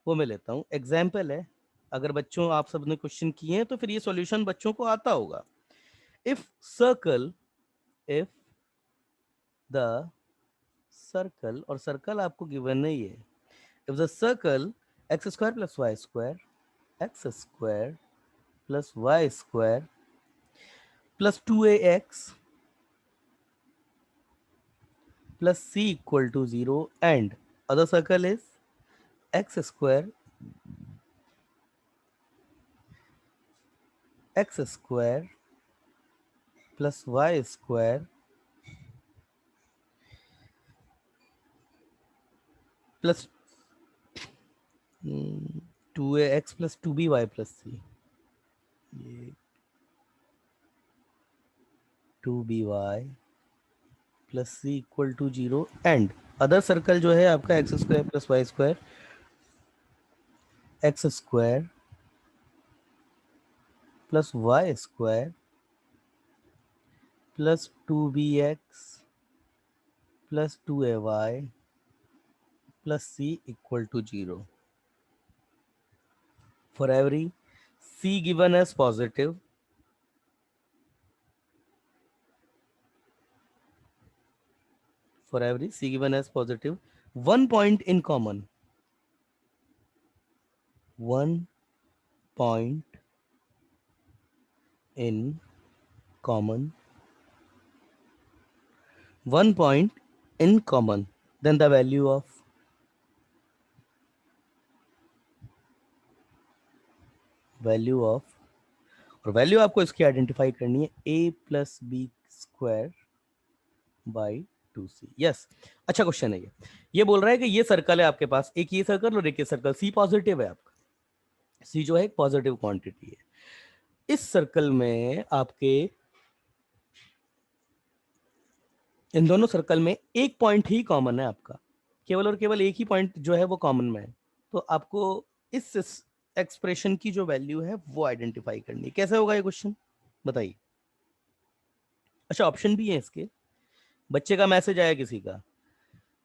वो मैं लेता हूँ। एग्जाम्पल है, अगर बच्चों आप सबने क्वेश्चन किए हैं तो फिर ये सॉल्यूशन बच्चों को आता होगा। If circle, if the circle, और सर्कल आपको गिवन नहीं है, if the circle x square plus y square, x square plus y square plus 2ax plus c equal to 0 and other circle is x square plus y square plus 2ax plus 2by plus c, ये 2by plus c equal to 0 and other circle जो है आपका x square plus y square, x square plus y square plus 2bx plus 2ay plus c equal to 0. For every c given as positive, for every c given as positive, one point in common, one point in common, one point in common, then the value of और value आपको इसकी identify करनी है a plus B square by 2c। Yes, अच्छा question है ये बोल रहा है कि ये सर्कल है आपके पास, एक ये सर्कल और एक ये सर्कल, c पॉजिटिव है आपका, c जो है एक पॉजिटिव क्वांटिटी है। इस सर्कल में आपके इन दोनों सर्कल में एक पॉइंट ही कॉमन है आपका, केवल और केवल एक ही पॉइंट जो है वो कॉमन में है। तो आपको इस एक्सप्रेशन की जो वैल्यू है वो आइडेंटिफाई करनी है। कैसे होगा ये क्वेश्चन बताइए। अच्छा, ऑप्शन भी है इसके। बच्चे का मैसेज आया किसी का,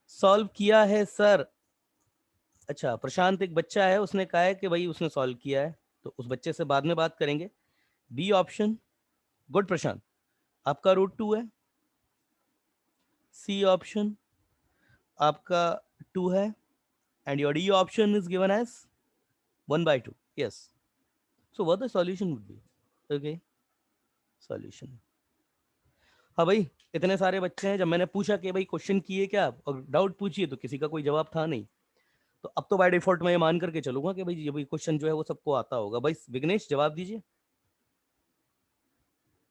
सॉल्व किया है सर। अच्छा, प्रशांत एक बच्चा है, उसने कहा है कि भाई उसने सॉल्व किया है, तो उस बच्चे से बाद में बात करेंगे। बी ऑप्शन, गुड प्रशांत, आपका √2 है। सी ऑप्शन आपका 2 है and your D option is given as 1/2. Yes. So what the solution would be? Okay. Solution. हाँ भाई, इतने सारे बच्चे हैं, जब मैंने पूछा कि भाई क्वेश्चन किए क्या और डाउट पूछिए तो किसी का कोई जवाब था नहीं, तो अब तो बाय डिफॉल्ट मैं ये मान करके चलूंगा कि भाई ये भाई क्वेश्चन जो है वो सबको आता होगा। भाई विघ्नेश जवाब दीजिए,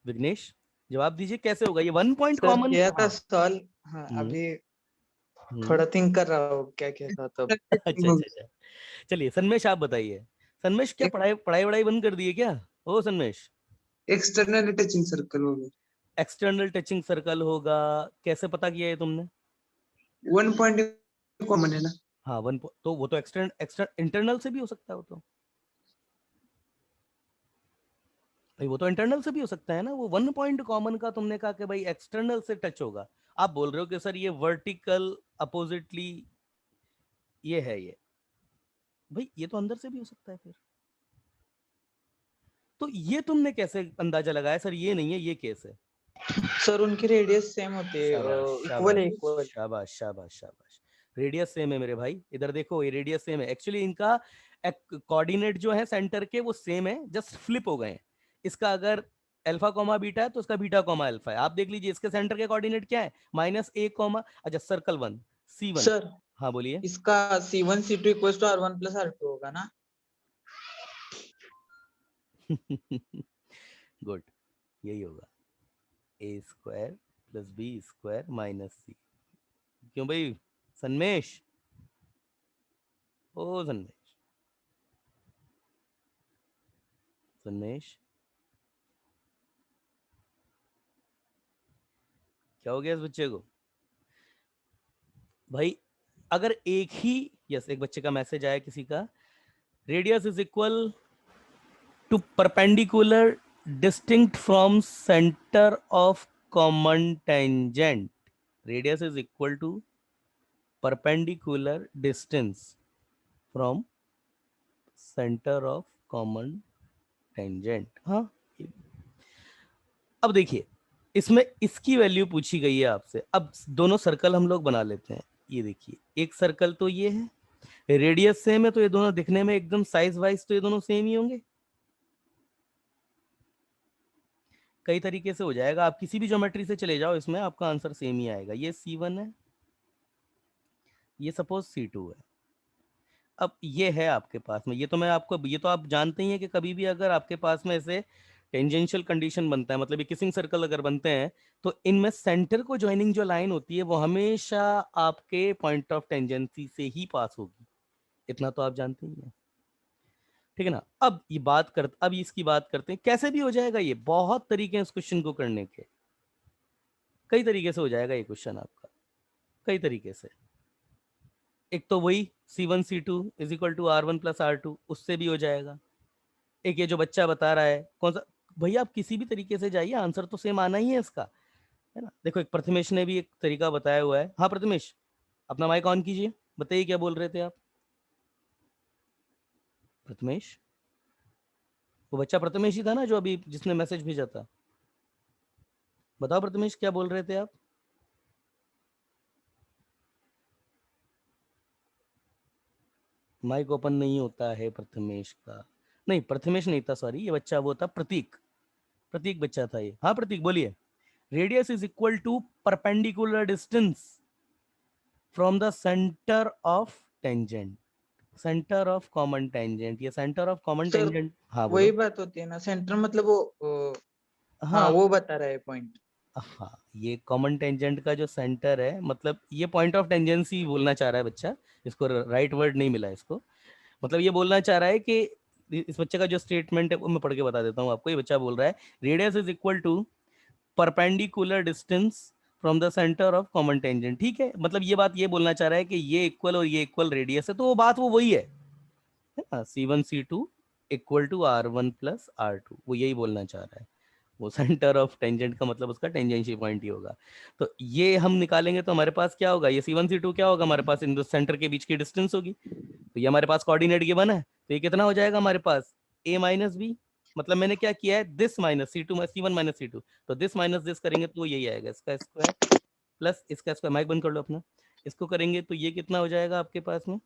विघ्नेश जवाब दीजिए, कैसे होगा ये वन पॉइंट सर कॉमन। किया था हाँ। सॉल्व। हाँ हम्म अभी हम्म थोड़ा थिंक कर रहा हूँ क्या किया था तब। अच्छा अच्छा अच्छा, चलिए सन्मेश आप बताइए। सन्मेश क्या पढ़ाई पढ़ाई वढ़ाई बंद कर दी है क्या? ओ सन्मेश, एक्सटर्नल टचिंग सर्कल हो गया, एक्सटर्नल टचिंग सर्कल होगा, कैसे पता किया है तुमने? 1 पॉइंट कॉमन है ना। हाँ तो वो तो इंटरनल से भी हो सकता है, वो तो भाई वो तो इंटरनल से भी हो सकता है ना। वो वन पॉइंट कॉमन का तुमने कहा कि भाई एक्सटर्नल से टच होगा, आप बोल रहे हो कि सर ये वर्टिकल अपोजिटली ये है, ये भाई ये तो अंदर से भी हो सकता है फिर। तो ये तुमने कैसे अंदाजा लगाया सर ये नहीं है ये केस है? सर उनकी रेडियस सेम होती है, शाबाश इक्वल है, शाबाश इक्वल। शाबाश शाबाश शाबाश, रेडियस सेम है मेरे भाई, इधर देखो ये रेडियस सेम है। एक्चुअली इनका कोऑर्डिनेट जो है सेंटर के वो सेम है, जस्ट फ्लिप हो गए हैं। इसका अगर अल्फा कॉमा बीटा है तो इसका बीटा कॉमा अल्फा है। आप देख लीजिए इसके सेंटर के कोऑर्डिनेट क्या है, -a कॉमा, अच्छा सर्कल 1 C1। सर हाँ बोलिए। इसका C1 C2 equal to R1 plus R2 होगा ना। गुड, यही होगा, a square plus B square minus C. क्यों भाई सन्मेश, ओ सन्मेश, सन्मेश क्या हो गया इस बच्चे को भाई? अगर एक ही, यस एक बच्चे का मैसेज आया किसी का, radius is equal to perpendicular distinct from centre of common tangent, radius is equal to perpendicular distance from centre of common tangent. हाँ, अब देखिए इसमें इसकी वैल्यू पूछी गई है आपसे। अब दोनों सर्कल हम लोग बना लेते हैं। ये देखिए एक सर्कल तो ये है, रेडियस सेम है, तो ये दोनों दिखने में एकदम साइज वाइज तो ये दोनों सेम ही होंगे। कई तरीके से हो जाएगा, आप किसी भी ज्योमेट्री से चले जाओ, इसमें आपका आंसर सेम ही आएगा। ये C1 है, ये सपोज C2 है। अब ये है आपके पास में, ये तो मैं आपको, ये तो आप जानते ही हैं कि कभी भी अगर आपके पास में ऐसे टेंजेंशियल कंडीशन बनता है, मतलब ये किसिंग सर्कल अगर बनते हैं, तो इनमें सेंटर को ज्वाइनिंग जो लाइन होती है वो हमेशा आपके पॉइंट ऑफ टेंजेंसी से ही पास होगी। इतना तो आप जानते ही हैं, ठीक है ना। अब इसकी बात करते हैं कैसे भी हो जाएगा। ये बहुत तरीके हैं इस क्वेश्चन को करने के, कई तरीके से हो जाएगा ये क्वेश्चन आपका, कई तरीके से। एक तो वही C1 C2 is equal to R1 plus R2, उससे भी हो जाएगा। एक ये जो बच्चा बता रहा है कौन सा, भैया आप किसी भी तरीके से जाइए, आंसर तो सेम आना ही है इसका, है ना। देखो एक प्रथमेश ने भी एक तरीका बताया हुआ है। हाँ प्रथमेश, अपना माइक ऑन कीजिए, बताइए क्या बोल रहे थे आप। प्रथमेश, वो बच्चा प्रथमेश ही था ना जो अभी जिसने मैसेज भेजा था। बताओ प्रथमेश क्या बोल रहे थे आप। माइक ओपन नहीं होता है प्रथमेश का। नहीं प्रथमेश नहीं था, सॉरी, ये बच्चा वो था प्रतीक, प्रतीक बच्चा था ये। हाँ प्रतीक बोलिए। Radius is equal to perpendicular distance from the centre of tangent, centre of common tangent. ये centre of common sir tangent, हाँ बोलो। वही बात होती है ना, सेंटर मतलब वो हाँ हाँ वो बता रहा है पॉइंट। हाँ, ये कॉमन टेंजेंट का जो सेंटर है, मतलब ये पॉइंट ऑफ टेंजेंसी बोलना चाह रहा है बच्चा, इसको राइट वर्ड नहीं मिला इसको। मतलब ये बोलना चाह रहा है कि इस बच्चे का जो स्टेटमेंट है वो मैं पढ़ के बता देता हूँ आपको। ये बच्चा बोल रहा है radius is equal to perpendicular distance from the centre of common tangent. ठीक है, मतलब ये बात ये बोलना चाह रहा है कि ये इक्वल और ये इक्वल रेडियस है, तो वो बात वो वही है ना। C1 C2 equal to R1 plus R2, वो यही बोलना चाह रहा है। वो सेंटर ऑफ टेंजेंट का मतलब उसका टेंजेंशियल पॉइंट ही होगा। तो ये हम निकालेंगे तो हमारे पास क्या होगा, ये C1 C2 क्या होगा, हमारे पास इन दो सेंटर के बीच की डिस्टेंस होगी। तो ये हमारे पास कोऑर्डिनेट गिवन है, तो ये कितना हो जाएगा हमारे पास a माइनस बी। मतलब मैंने क्या किया है, this minus C2 C1 minus C2, तो दिस माइनस दिस करेंगे तो यही आएगा, इसका स्क्वायर प्लस इसका स्क्वायर। माइक बंद कर लो अपना। इसको करेंगे तो ये कितना हो जाएगा आपके पास में,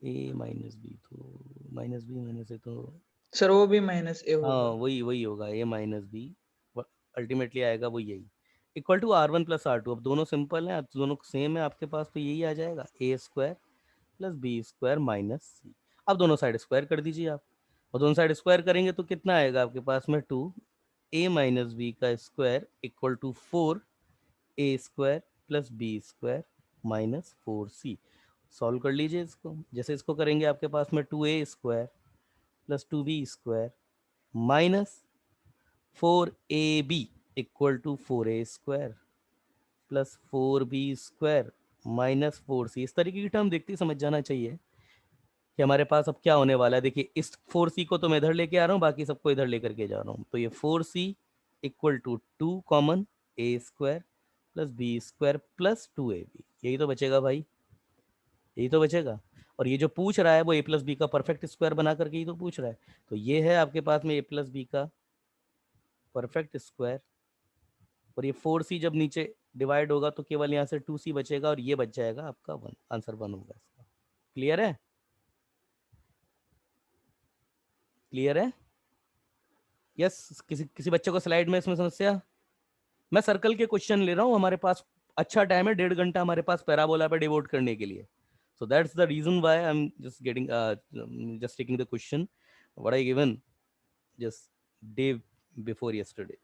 a माइनस बी, तो माइनस बी माइनस ए, तो सर वो भी -a हाँ होगा। वही वही होगा, a माइनस बी अल्टीमेटली आएगा वो यही, equal to R1 plus R2। अब दोनों सिंपल हैं, अब दोनों सेम है आपके पास, तो यही आ जाएगा a square plus B square minus C. अब दोनों साइड स्क्वायर कर दीजिए आप, और दोनों साइड स्क्वायर करेंगे तो कितना आएगा आपके पास में 2 a माइनस बी का square equal to 4 a square plus B square minus 4c। Solve कर लीजिए इसको, जैसे इसको करेंगे आपके पास में 2a square plus 2b square minus 4ab equal to 4a square plus 4b square minus 4c। इस तरीके की टर्म देखते ही समझ जाना चाहिए कि हमारे पास अब क्या होने वाला है। देखिए इस 4c को तो मैं इधर लेके आ रहा हूँ, बाकी सबको इधर लेकर के जा रहा हूँ, तो ये 4c equal to 2 common a square plus B square plus 2ab, यही तो बचेगा भाई, यही तो बचेगा। और ये जो पूछ रहा है वो a प्लस बी का परफेक्ट स्क्वायर बना करके ही तो पूछ रहा है। तो ये है आपके पास में a प्लस बी का परफेक्ट स्क्वायर, और ये 4c जब नीचे डिवाइड होगा तो केवल यहाँ से 2c बचेगा, और ये बच जाएगा आपका 1, आंसर 1 होगा इसका। क्लियर है, क्लियर है। यस, किसी किसी बच्चे को स्लाइड में इसमें समस्या। मैं सर्कल के क्वेश्चन ले रहा हूँ, हमारे पास अच्छा टाइम है, 1.5 घंटा हमारे पास पैराबोला पे डिवोट करने के लिए। So that's the reason why I am just getting just taking the question what I given just day before yesterday.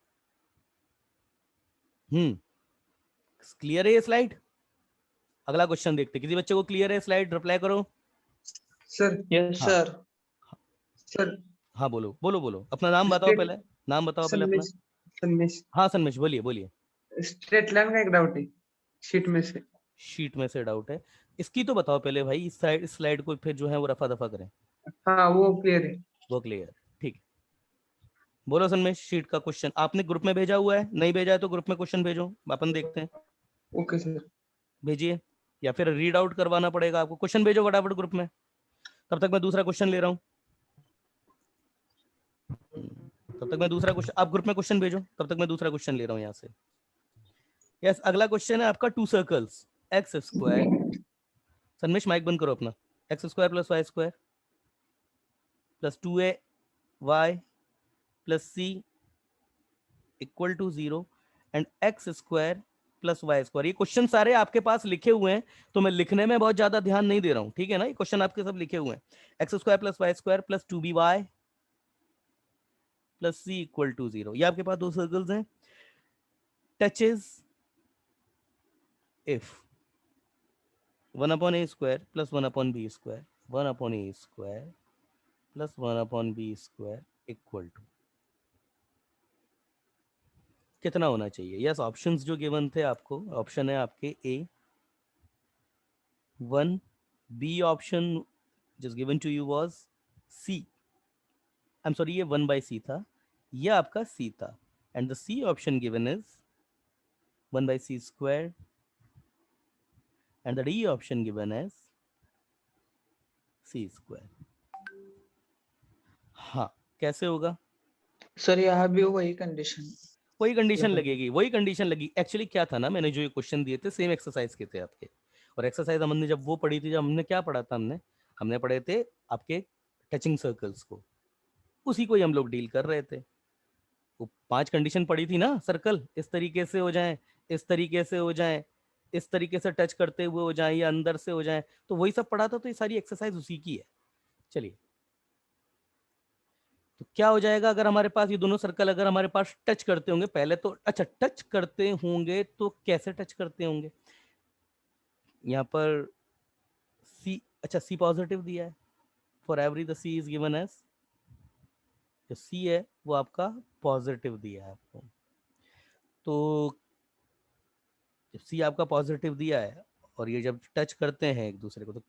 Clear है ये स्लाइड। अगला क्वेश्चन देखते, किसी बच्चे को क्लियर है स्लाइड, रिप्लाई करो। सर यस हाँ सर। सर हाँ बोलो बोलो बोलो, अपना नाम बताओ स्ट्रेट पहले, नाम बताओ पहले अपना। सन्मेश सन्मेश हाँ सन्मेश बोलिए बोलिए। स्ट्रेट लाइन का एक डाउट है शीट में से। शीट में से डाउट है, इसकी तो बताओ पहले भाई, इस साइड इस स्लाइड को फिर जो है वो रफा दफा करें। हाँ वो क्लियर है। वो क्लियर, ठीक है। बोलो सन्मेश, शीट का क्वेश्चन आपने ग्रुप में भेजा हुआ है, नहीं भेजा है तो ग्रुप में क्वेश्चन भेजो, अपन देखते हैं। Okay sir. भेजिए, या फिर रीड आउट करवाना पड़ेगा आपको, क्वेश्चन भेजो फटाफट ग्रुप में। तब तक मैं दूसरा क्वेश्चन ले रहा हूं। तब तक मैं दूसरा क्वेश्चन, आप ग्रुप में क्वेश्चन भेजो, तब तक मैं दूसरा क्वेश्चन ले रहा हूं यहां से। यस, अगला क्वेश्चन है आपका 2 circles x square, Sanmesh mic बंद करो अपना, x square plus y square plus 2a y plus c equal to 0 and x square plus y square. ये क्वेश्चन सारे आपके पास लिखे हुए हैं, तो मैं लिखने में बहुत ज्यादा ध्यान नहीं दे रहा हूं, ठीक है ना। ये क्वेश्चन आपके सब लिखे हुए हैं। X square plus y square plus 2by plus c equal to 0। ये आपके पास दो सर्कल्स हैं। Touches if 1/a square plus 1/b square 1/a square plus 1/b square equal to कितना होना चाहिए। यस, ऑप्शंस जो गिवन थे आपको, ऑप्शन है आपके A 1, B option just given to you was C. I'm sorry, ये 1/c था, ये आपका C था, and the C option given is 1/c square, and the D option given as C square. हाँ, कैसे होगा? सर यहाँ भी वही कंडीशन, वही कंडीशन लगेगी, वही कंडीशन लगी। एक्चुअली क्या था ना, मैंने जो ये क्वेश्चन दिए थे सेम एक्सरसाइज के थे आपके, और एक्सरसाइज हमने जब वो पढ़ी थी, जब हमने क्या पढ़ा था, हमने पढ़े थे आपके टचिंग सर्कल्स को, उसी को ही हम लोग डील कर रहे थे। वो 5 कंडीशन पड़ी थी ना, सर्कल इस तरीके से हो जाए, इस तरीके से हो जाए, इस तरीके से टच करते हुए हो जाए, या अंदर से हो जाए, तो वही सब पढ़ा था। तो ये सारी एक्सरसाइज उसी की है। चलिए, तो क्या हो जाएगा अगर हमारे पास ये दोनों सर्कल अगर हमारे पास टच करते होंगे पहले तो, अच्छा टच करते होंगे तो कैसे टच करते होंगे? यहाँ पर सी, अच्छा सी पॉजिटिव दिया है, for every the C is given as, जो सी है वो आपका पॉजिटिव दिया है आपको। तो जब सी आपका पॉजिटिव दिया है और ये जब टच करते हैं एक दूसरे को, तो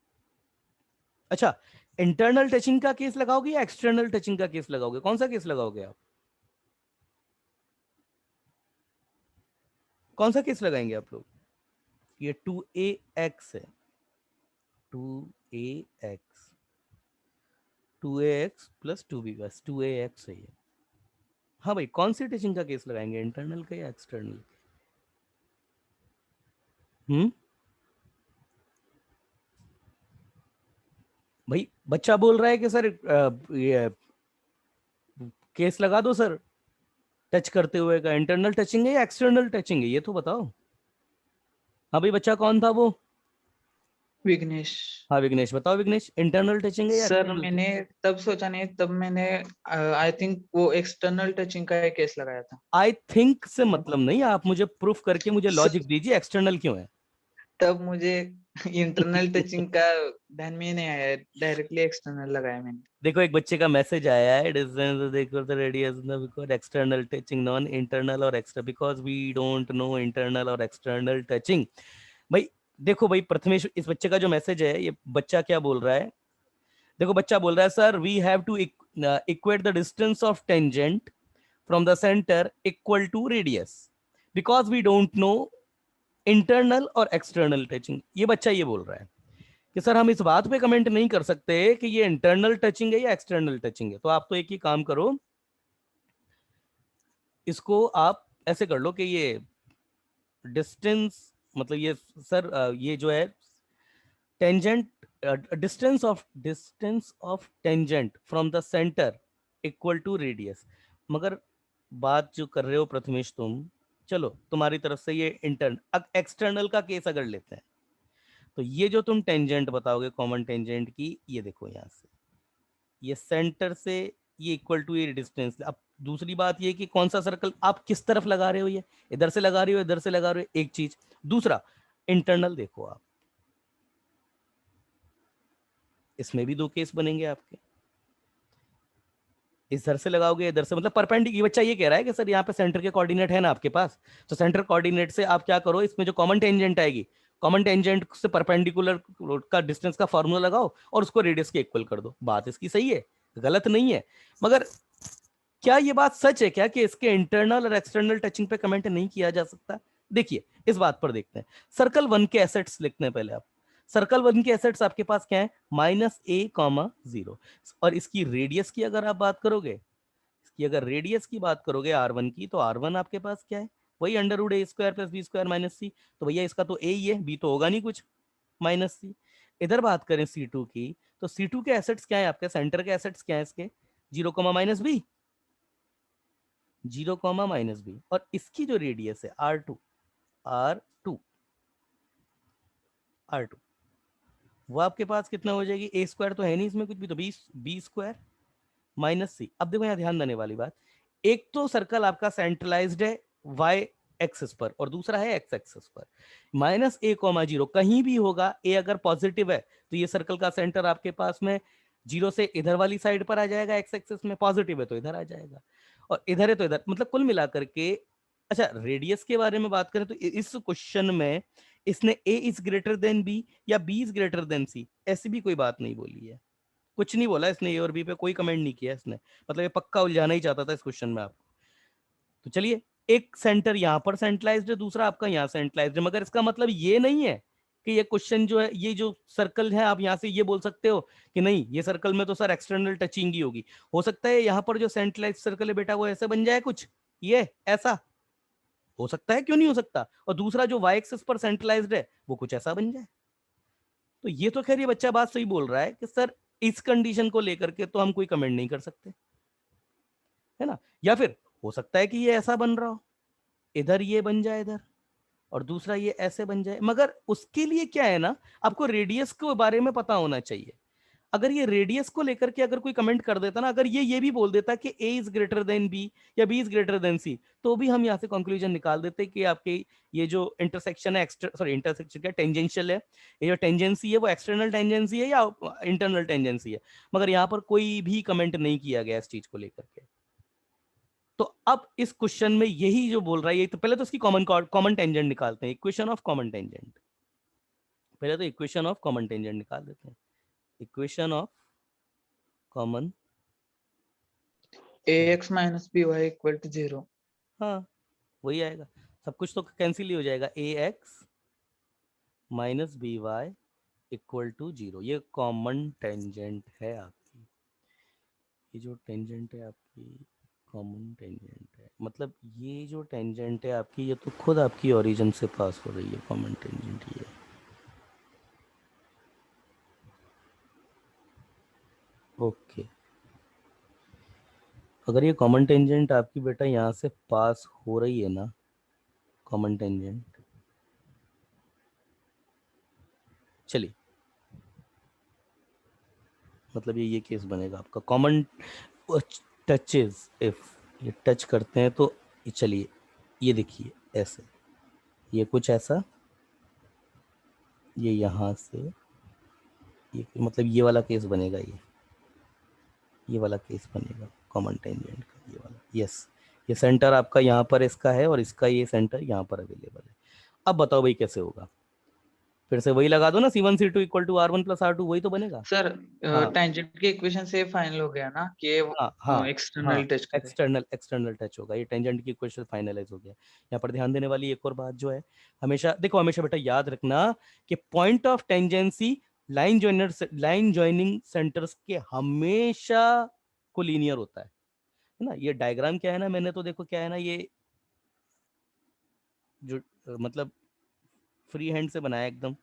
अच्छा इंटरनल टचिंग का केस लगाओगे या एक्सटर्नल टचिंग का केस लगाओगे? कौन सा केस लगाओगे आप? कौन सा केस लगाएंगे आप लोग? ये 2ax है, 2ax 2ax प्लस 2b बस 2ax है ये। हाँ भाई, कौन सी टचिंग का केस लगाएंगे, इंटरनल का या एक्सटर्नल? भाई बच्चा बोल रहा है कि सर ये केस लगा दो सर, टच करते हुए का इंटरनल टचिंग है या एक्सटर्नल टचिंग है, ये तो बताओ। हाँ भाई, बच्चा कौन था वो? विघ्नेश। हाँ विघ्नेश, बताओ विघ्नेश, इंटरनल टचिंग है या सर एक्सटर्नल? मैंने तब सोचा नहीं, तब मैंने आई थिंक वो एक्सटर्नल टचिंग का एक केस लगाया था। आई थिंक से मतलब नहीं, आप मुझे प्रूफ करके मुझे लॉजिक दीजिए, एक्सटर्नल क्यों है? तब मुझे इंटरनल टचिंग का ध्यान में ही नहीं आया, डायरेक्टली एक्सटर्नल लगाया मैंने। देखो एक बच्चे का मैसेज आया है, डिस्टेंस देखो the radius because external touching non internal और extra because we don't know internal और एक्सटर्नल टचिंग। भाई देखो भाई प्रथमेश, इस बच्चे का जो मैसेज है, ये बच्चा क्या बोल रहा है? देखो बच्चा बोल रहा है sir we have to equate the distance of tangent from the centre equal to radius because we don't know internal और एक्सटर्नल टचिंग। ये बच्चा ये बोल रहा है कि सर हम इस बात पे कमेंट नहीं कर सकते कि ये इंटरनल टचिंग है या एक्सटर्नल टचिंग है। तो आप तो एक ही काम करो, इसको आप ऐसे कर लो कि ये डिस्टेंस, मतलब ये सर ये जो है tangent, distance of tangent from the centre equal to radius. मगर बात जो कर रहे हो प्रथमेश तुम, चलो तुम्हारी तरफ से ये एक्सटर्नल का केस अगर लेते हैं, तो ये जो तुम टेंजेंट बताओगे कॉमन टेंजेंट की, ये देखो यहाँ से ये सेंटर से ये इक्वल टू ये डिस्टेंस। अब दूसरी बात ये कि कौन सा सर्कल आप किस तरफ लगा रहे हो, ये इधर से लगा रहे हो इधर से लगा रहे हो, एक चीज। दूसरा इंटरनल देखो आप, इसमें भी दो केस बनेंगे आपके, इधर से लगाओगे इधर से, मतलब परपेंडिकुलर। बच्चा ये कह रहा है कि सर यहाँ पे सेंटर के कोऑर्डिनेट है ना आपके पास, तो सेंटर कोऑर्डिनेट से आप क्या करो, इसमें जो कॉमन टेंजेंट आएगी, कॉमन टेंजेंट से परपेंडिकुलर का डिस्टेंस का फॉर्मूला लगाओ और उसको रेडियस के इक्वल कर दो। बात इसकी सही है, गलत नहीं है। मगर क्या ये बात सच है क्या कि इसके इंटरनल और एक्सटर्नल टचिंग पे कमेंट नहीं किया जा सकता? देखिए इस बात पर देखते हैं। सर्कल 1 के एसेट्स लिखते हैं पहले आप। सर्कल वन के एसेट्स आपके पास क्या है, -a, 0, और इसकी रेडियस की अगर आप बात करोगे, इसकी अगर रेडियस की बात करोगे r1 की, तो r1 आपके पास क्या है, वही √a² + b² - c। तो भैया इसका तो a ही है, b तो होगा नहीं कुछ, -c। इधर बात करें c2 की, तो c2 के एसेट्स क्या है आपके, सेंटर के एसेट्स क्या है इसके, 0, -b, 0, -b, और इसकी जो रेडियस है r2, r2 r2 वो आपके पास कितना हो जाएगी, a² तो है नहीं इसमें कुछ भी, तो b² - c। अब देखो यहाँ ध्यान देने वाली बात, एक तो सर्कल आपका सेंट्रलाइज्ड है y एक्सिस पर और दूसरा है x एक्सिस पर। -a, 0 कहीं भी होगा, a अगर पॉजिटिव है तो ये सर्कल का सेंटर आपके पास में 0 से इधर वाली साइड पर आ जाएगा, x एक्सिस में पॉजिटिव है तो इधर आ जाएगा, और इधर है तो इधर, मतलब कुल मिलाकर के। अच्छा, रेडियस के बारे में बात करें तो इस क्वेश्चन में इसने a is greater than b या b is greater than c, ऐसी भी कोई बात नहीं बोली है, कुछ नहीं बोला इसने, ए और बी पे कोई कमेंट नहीं किया इसने, मतलब ये पक्का उलझाना ही चाहता था इस क्वेश्चन में आपको। तो चलिए, एक सेंटर यहां पर सेंट्रलाइज्ड है, दूसरा आपका यहां सेंट्रलाइज्ड है, मगर इसका मतलब ये नहीं है कि ये क्वेश्चन जो है, ये जो सर्कल है, आप यहां से ये बोल सकते हो कि नहीं ये सर्कल में तो सर एक्सटर्नल टचिंग ही होगी। हो सकता है यहाँ पर जो सेंट्रलाइज्ड सर्कल है बेटा वो ऐसे बन जाए कुछ, ये ऐसा हो सकता है, क्यों नहीं हो सकता, और दूसरा जो वाई एक्सिस पर सेंट्रलाइज्ड है वो कुछ ऐसा बन जाए। तो ये तो खैर ये बच्चा बात सही बोल रहा है कि सर इस कंडीशन को लेकर के तो हम कोई कमेंट नहीं कर सकते, है ना, या फिर हो सकता है कि ये ऐसा बन रहा हो, इधर ये बन जाए इधर, और दूसरा ये ऐसे बन जाए, मगर उसके लिए क्या है ना, आपको रेडियस के बारे में पता होना चाहिए। अगर ये रेडियस को लेकर के अगर कोई कमेंट कर देता ना, अगर ये भी बोल देता कि a is greater than b या b is greater than c, तो भी हम यहाँ से कंक्लूजन निकाल देते कि आपके ये जो इंटरसेक्शन है, सॉरी इंटरसेक्शन क्या, टेंजेंशियल है, ये जो टेंजेंसी है वो एक्सटर्नल टेंजेंसी है या इंटरनल टेंजेंसी है, मगर यहाँ पर कोई भी कमेंट नहीं किया गया इस चीज को लेकर के। तो अब इस क्वेश्चन में यही जो बोल रहा है, ये तो पहले तो इसकी कॉमन टेंजेंट निकालते हैं, इक्वेशन ऑफ कॉमन टेंजेंट, पहले तो इक्वेशन ऑफ कॉमन टेंजेंट निकाल देते हैं, equation of common, ax - by = 0। हाँ वही आएगा, सब कुछ तो कैंसिल ही हो जाएगा, ax - by = 0, ये कॉमन टेंजेंट है आपकी, ये जो टेंजेंट है आपकी कॉमन टेंजेंट है, मतलब ये जो टेंजेंट है आपकी, ये तो खुद आपकी ओरिजिन से पास हो रही है, कॉमन टेंजेंट ये। ओके, अगर ये कॉमन टेंजेंट आपकी बेटा यहाँ से पास हो रही है ना, कॉमन टेंजेंट, चलिए मतलब ये केस बनेगा आपका, कॉमन टचेस, इफ ये टच करते हैं तो चलिए ये देखिए ऐसे, ये कुछ ऐसा, ये यहाँ से ये, मतलब ये वाला केस बनेगा, ये वाला केस बनेगा कॉमन टेंजेंट का, ये वाला, यस, ये सेंटर आपका यहाँ पर इसका है और इसका ये सेंटर यहाँ पर अवेलेबल है। अब बताओ भाई कैसे होगा, फिर से वही लगा दो ना, C1 C2 = R1 + R2, वही तो बनेगा। सर हाँ टेंजेंट के इक्वेशन से फाइनल हो गया ना कि हाँ हाँ एक्सटर्नल हाँ, टच करे। एक्सटर्नल टच होगा, ये टेंजेंट की इक्वेशन फाइनलाइज हो गया। यहाँ पर ध्यान देने वाली एक और बात जो है, हमेशा देखो, हमेशा बेटा याद रखना कि point of tangency line joining centres के हमेशा कोलिनियर होता है ना। ये डायग्राम क्या है ना, मैंने तो देखो क्या है ना, ये जो मतलब फ्री हैंड से बनाया, एकदम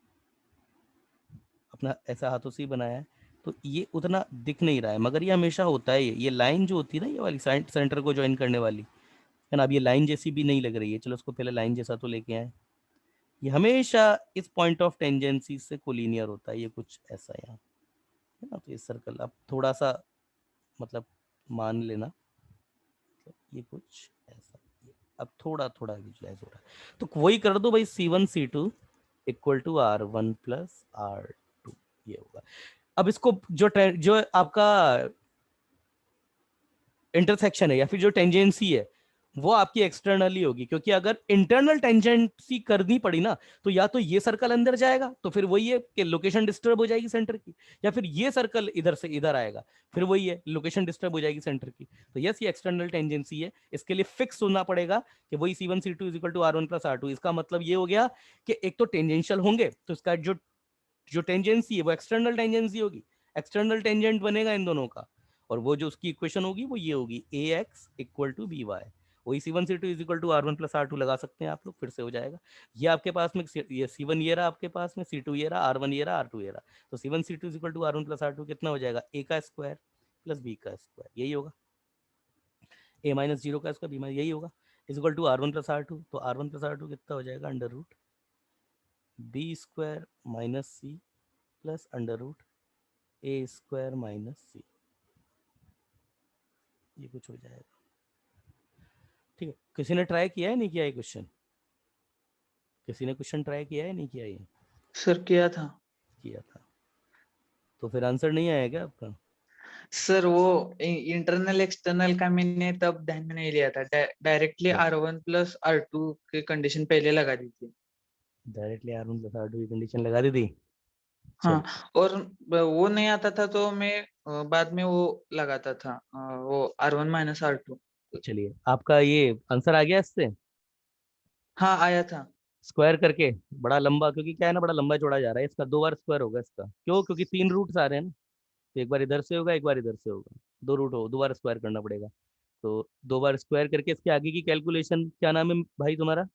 अपना ऐसा हाथों से ही बनाया है, तो ये उतना दिख नहीं रहा है, मगर ये हमेशा होता है, ये लाइन जो होती है ना, ये वाली सेंटर को ज्वाइन करने वाली है ना, अब ये लाइन जैसी भी नहीं लग रही है, चलो उसको पहले लाइन जैसा तो लेके आए, ये हमेशा इस पॉइंट ऑफ टेंजेंसी से कोलिनियर होता है, ये कुछ ऐसा यहाँ है ना। तो ये सर्कल अब थोड़ा सा मतलब मान लेना, तो ये कुछ ऐसा, अब थोड़ा थोड़ा विजुलाइज हो रहा है, तो वही कर दो भाई, C1 C2 = R1 + R2, ये होगा। अब इसको जो आपका इंटरसेक्शन है या फिर जो टेंजेंसी है वो आपकी एक्सटर्नली होगी, क्योंकि अगर इंटरनल टेंजेंसी करनी पड़ी ना, तो या तो ये सर्कल अंदर जाएगा, तो फिर वही है कि लोकेशन डिस्टर्ब हो जाएगी सेंटर की, या फिर ये सर्कल इधर से इधर आएगा, फिर वही है लोकेशन डिस्टर्ब हो जाएगी सेंटर की। तो यस, ये एक्सटर्नल टेंजेंसी है, इसके लिए फिक्स होना पड़ेगा कि वही C1 C2 = R1 + R2। इसका मतलब ये हो गया कि एक तो टेंजेंशियल होंगे, तो इसका जो जो टेंजेंसी है वो एक्सटर्नल टेंजेंसी होगी, एक्सटर्नल टेंजेंट बनेगा इन दोनों का, और वो जो उसकी इक्वेशन होगी वो ये होगी A X equal to B Y. वही C1 C2 is equal to R1 plus R2 लगा सकते हैं आप लोग, फिर से हो जाएगा। ये आपके पास में ये C1 ये रहा, आपके पास में C2 ये रहा, R1 ये रहा, R2 ये रहा, तो C1 C2 is equal to R1 plus R2 कितना हो जाएगा, ए का स्क्वायर प्लस बी का स्क्वायर, यही होगा, ए माइनस जीरो का स्क्वायर बी माइनस, यही होगा, is equal to R1 plus R2, तो R1 प्लस R2 कितना हो जाएगा, under root B square minus C plus under root A square minus C, ये कुछ हो जाएगा। ठीक है, किसी ने ट्राई किया है नहीं किया ये क्वेश्चन, किसी ने क्वेश्चन ट्राई किया है नहीं किया, ये सर किया था। किया था, तो फिर आंसर नहीं आया क्या आपका? सर वो इंटरनल एक्सटर्नल का मैंने तब ध्यान में नहीं लिया था, डायरेक्टली R1 प्लस R2 की कंडीशन पहले लगा दी थी। डायरेक्टली R1 प्लस R2 की कंडीशन लगा दी थी। हाँ, और वो नहीं आता था तो मैं बाद में वो लगाता था, वो R1 माइनस R2। चलिए आपका ये आंसर आ गया इससे हाँ आया था। स्क्वायर करके, बड़ा लंबा, क्योंकि क्या है ना, बड़ा लंबा जोड़ा जा रहा है इसका, 2 बार स्क्वायर होगा इसका, क्यों, क्योंकि 3 रूट्स आ रहे हैं ना, तो एक बार इधर से होगा एक बार इधर से होगा, 2 रूट हो, 2 बार स्क्वायर करना पड़ेगा, तो 2 बार स्क्वायर करके इसके आगे की कैलकुलेशन, क्या नाम है भाई तुम्हारा,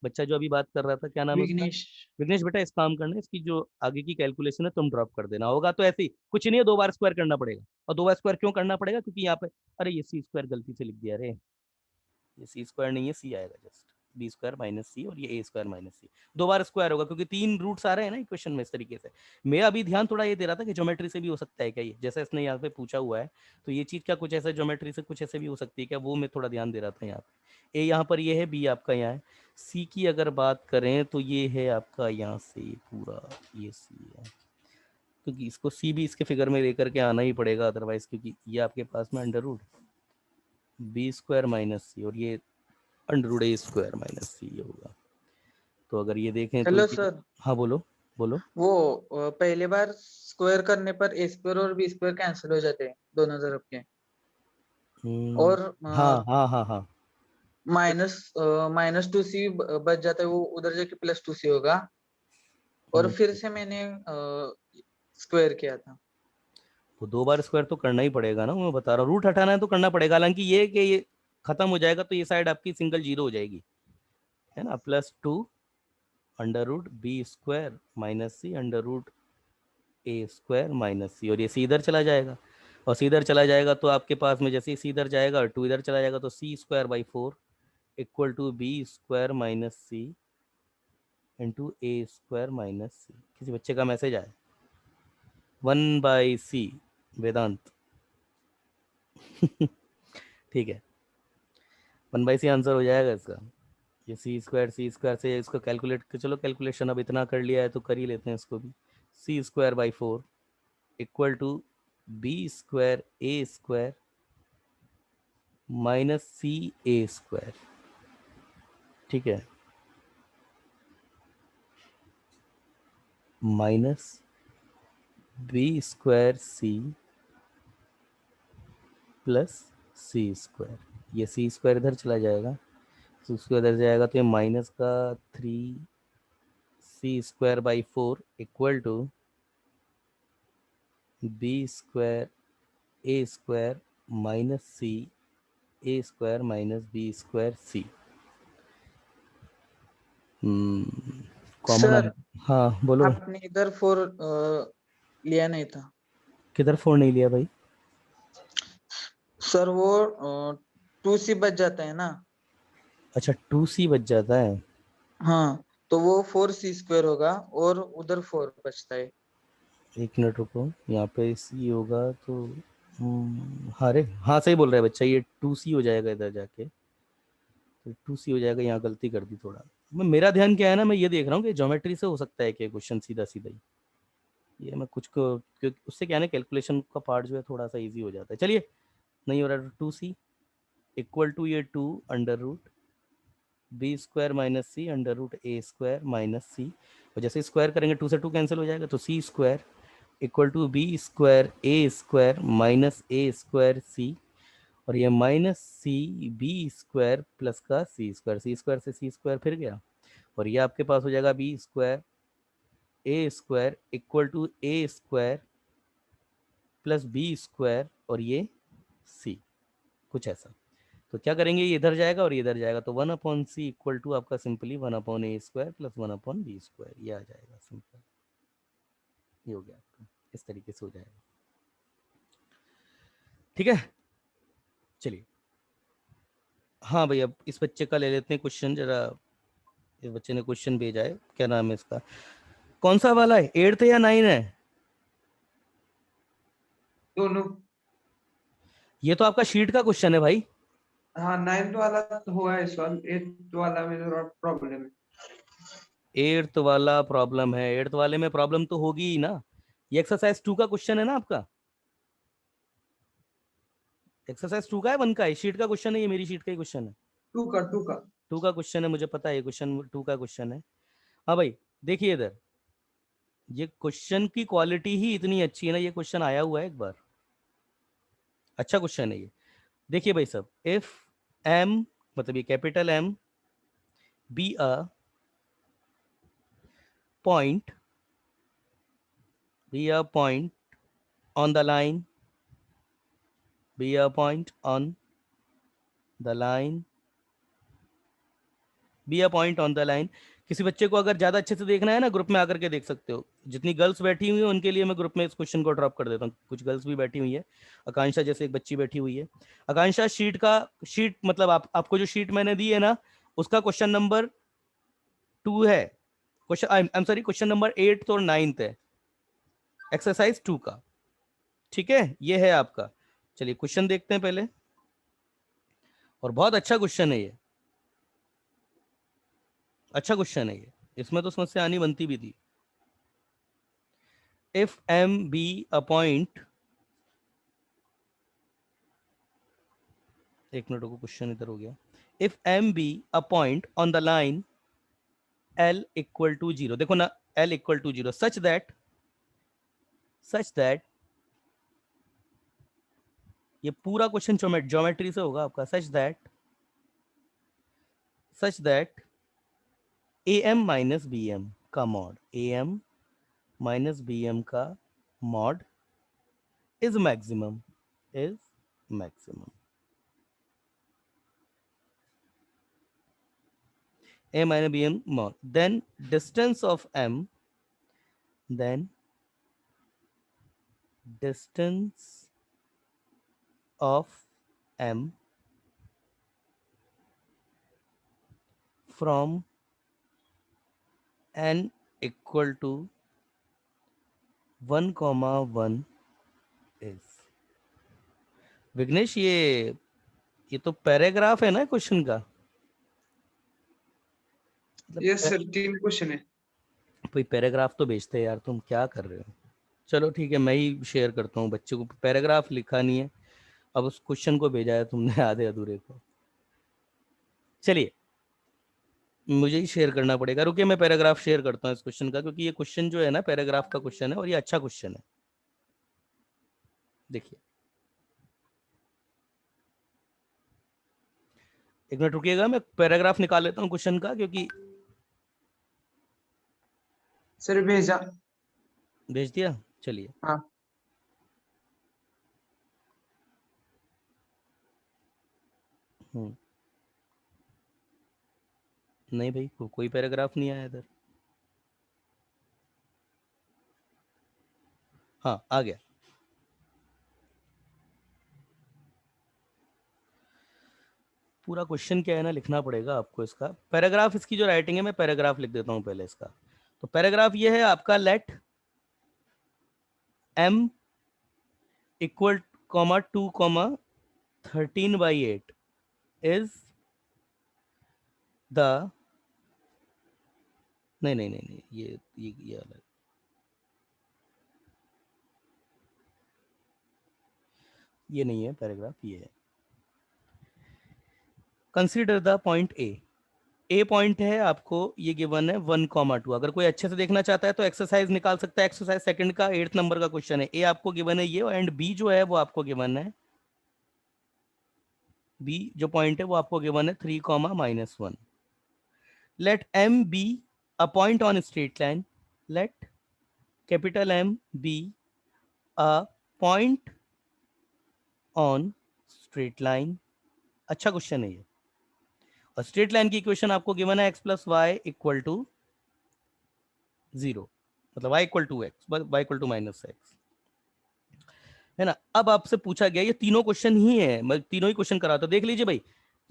बच्चा जो अभी बात कर रहा था, क्या नाम है उसका? विघ्नेश। विघ्नेश बेटा, इस काम करना है, इसकी जो आगे की कैलकुलेशन है तुम ड्रॉप कर देना, होगा तो ऐसे ही कुछ नहीं है, 2 बार स्क्वायर करना पड़ेगा, और 2 बार स्क्वायर क्यों करना पड़ेगा, क्योंकि यहाँ पे, अरे ये सी स्क्वायर गलती से लिख दिया, अरे ये सी स्क्वायर नहीं है, सी आएगा just, B square minus C, और ये ए स्क्वायर माइनस सी, 2 बार स्क्वायर होगा, क्योंकि 3 रूट्स आ रहे हैं ना इक्वेशन में, इस तरीके से। मैं अभी ध्यान थोड़ा ये दे रहा था कि ज्योमेट्री से भी हो सकता है क्या, ये जैसा इसने यहाँ पे पूछा हुआ है, तो ये चीज़ क्या कुछ ऐसा ज्योमेट्री से कुछ ऐसे भी हो सकती है क्या, वो मैं थोड़ा ध्यान दे रहा था यहाँ पे। ए यहाँ पर ये है, बी आपका यहाँ है, सी की अगर बात करें तो ये है आपका यहाँ से पूरा, ये सी है, क्योंकि इसको सी भी इसके फिगर में लेकर के आना ही पड़ेगा अदरवाइज, क्योंकि ये आपके पास में under root B square minus C, और ये under root A square minus C होगा, तो अगर ये देखें तो हेलो ये, सर, हाँ बोलो बोलो। वो पहले बार स्क्वायर करने पर ए स्क्वायर और बी स्क्वायर कैंसिल हो जाते हैं दोनों तरफ के, और हाँ हाँ हाँ हाँ, माइनस माइनस 2c बच जाता है, वो उधर जाके प्लस 2c होगा, और हम्म, फिर से मैंने स्क्वायर किया था। तो 2 बार स्क्वायर तो करना ही पड़ेगा ना, मैं बता रहा हूँ, रूट हटाना है तो करना पड़ेगा, हालांकि ये कि ये खत्म हो जाएगा तो ये साइड आपकी सिंगल जीरो हो जाएगी, है ना, +2 under root B square minus C under root A square minus C, और ये सी इधर चला जाएगा, और सी इधर चला जाएगा तो आपके पास में जैसे ही सी इधर जाएगा और 2 इधर चला जाएगा, तो C square by 4 equal to B square minus C into A square minus C. किसी बच्चे का मैसेज आया, 1/c वेदांत। ठीक है, 1/c आंसर हो जाएगा इसका, ये सी स्क्वायर से इसको कैलकुलेट, चलो कैलकुलेशन अब इतना कर लिया है तो कर ही लेते हैं इसको भी, C square by 4 equal to B square A square minus C A square, ठीक है, minus B square C plus C square, ये सी स्क्वायर इधर चला जाएगा तो उसको इधर जाएगा, तो ये माइनस का 3c square by 4 equal to B square A square minus C A square minus B square c. Common आ, सर हाँ बोलो। आपने इधर 4 लिया नहीं था किधर 4 नहीं लिया भाई? सर, वो 2c बच जाता है ना। अच्छा 2c बच जाता है, हाँ, तो वो 4c स्क्वायर होगा, और उधर 4 बचता है। 1 मिनट रुको, यहाँ पे सी होगा तो हाँ रे हाँ सही बोल रहा है बच्चा, ये 2c हो जाएगा इधर जाके, तो 2c हो जाएगा, यहाँ गलती कर दी थोड़ा। मैं, मेरा ध्यान क्या है ना, मैं ये देख रहा हूँ कि ज्योमेट्री से हो सकता है कि क्वेश्चन सीधा सीधा ही, ये मैं कुछ को, क्योंकि उससे क्या है ना, कैलकुलेशन का पार्ट जो है थोड़ा सा ईजी हो जाता है। चलिए, नहीं हो रहा, 2c इक्वल टू ये 2 under root B square minus C under root A square minus C, और जैसे स्क्वायर करेंगे 2 से 2 कैंसिल हो जाएगा, तो C square equal to B square A square minus A square C, और ये minus C B square plus का सी स्क्वायर से सी स्क्वायर फिर गया, और ये आपके पास हो जाएगा b square A square equal to a square plus B square और ये सी, कुछ ऐसा। तो क्या करेंगे, ये इधर जाएगा और ये इधर जाएगा, तो 1/c इक्वल टू आपका simply 1/a square plus 1/b square, ये आ जाएगा सिंपल। ये हो गया आपका, इस तरीके से हो जाएगा। ठीक है, चलिए। हाँ भाई, अब इस बच्चे का ले लेते हैं क्वेश्चन जरा। इस बच्चे ने क्वेश्चन भेजा है, क्या नाम है इसका, कौन सा वाला है, 8th या 9 है? दोनों। ये तो आपका शीट का क्वेश्चन है भाई। हाँ 9th वाला तो हुआ है सॉल्व, 8th वाला में थोड़ा प्रॉब्लम है। 8th वाला प्रॉब्लम है, 8th वाले में प्रॉब्लम तो होगी ही ना। ये एक्सरसाइज 2 का क्वेश्चन है ना आपका, एक्सरसाइज 2 का है, 1 का है, शीट का क्वेश्चन है, ये मेरी शीट का ही क्वेश्चन है। 2 का 2 का क्वेश्चन है, मुझे पता है ये क्वेश्चन 2 का क्वेश्चन है। हाँ भाई, देखिए इधर, ये क्वेश्चन की क्वालिटी ही इतनी अच्छी है ना, ये क्वेश्चन आया हुआ है एक बार, अच्छा क्वेश्चन है ये। देखिए भाई साहब, इफ एम, मतलब ये capital M, be a point, be a point on the line, be a point on the line, be a point on the line। किसी बच्चे को अगर ज्यादा अच्छे से देखना है ना, ग्रुप में आकर के देख सकते हो। जितनी गर्ल्स बैठी हुई है उनके लिए मैं ग्रुप में इस क्वेश्चन को ड्रॉप कर देता हूँ, कुछ गर्ल्स भी बैठी हुई है, आकांक्षा जैसे एक बच्ची बैठी हुई है। आकांक्षा, शीट मतलब आपको जो शीट मैंने दी है ना, उसका क्वेश्चन नंबर 2 है, question I am sorry, question number 8 और 9 है, एक्सरसाइज 2 का। ठीक है, ये है आपका। चलिए क्वेश्चन देखते हैं पहले, और बहुत अच्छा क्वेश्चन है ये, अच्छा क्वेश्चन है ये, इसमें तो समस्या आनी बनती भी थी। If M be a point, एक मिनट को, क्वेश्चन इधर हो गया। If M be a point on the line L equal to 0, देखो ना, L equal to 0 such that, ये पूरा क्वेश्चन ज्योमेट्री से होगा आपका, such that A M minus B M का mod, A M minus B M का mod is maximum, is maximum, a minus bm mod, then distance of m, then distance of m from n equal to 1,1 is। Vighnesh, ये तो paragraph है ना question का, yes sir, 3 question है। कोई paragraph तो भेजते हैं यार, तुम क्या कर रहे हो। चलो ठीक है, मैं ही शेयर करता हूँ, बच्चे को पैराग्राफ लिखा नहीं है, अब उस क्वेश्चन को भेजा है तुमने आधे अधूरे को। चलिए, मुझे ही शेयर करना पड़ेगा, रुकिए मैं पैराग्राफ शेयर करता हूँ इस क्वेश्चन का, क्योंकि ये क्वेश्चन जो है ना पैराग्राफ का क्वेश्चन है, और ये अच्छा क्वेश्चन है। देखिए, एक मिनट रुकिएगा, मैं पैराग्राफ निकाल लेता हूँ क्वेश्चन का, क्योंकि सर भेजा। भेज दिया, चलिए। हाँ नहीं भाई, कोई पैराग्राफ नहीं आया इधर। हाँ, आ गया। पूरा क्वेश्चन क्या है ना, लिखना पड़ेगा आपको इसका पैराग्राफ, इसकी जो राइटिंग है, मैं पैराग्राफ लिख देता हूँ पहले इसका। तो पैराग्राफ ये है आपका, let m equal comma 2,13/8 is the, नहीं नहीं नहीं नहीं, ये अलग, ये नहीं है पैराग्राफ, ये है। Consider the point A point है आपको, ये गिवन है 1,2। अगर कोई अच्छे से देखना चाहता है तो एक्सरसाइज निकाल सकता है, एक्सरसाइज सेकंड का 8th नंबर का क्वेश्चन है। ए आपको गिवन है ये, एंड बी जो है वो आपको गिवन है, बी जो पॉइंट है वो आपको गिवन है 3,-1। Let M be a point on straight line, let capital M be a point on straight line? अच्छा क्वेश्चन है ये। और स्ट्रेट लाइन की इक्वेशन आपको गिवन है x plus y equal to 0, मतलब y equal to x, y equal to minus x, है ना। अब आपसे पूछा गया, ये तीनों क्वेश्चन ही है, मैं तीनों ही क्वेश्चन करा तो देख लीजिए भाई।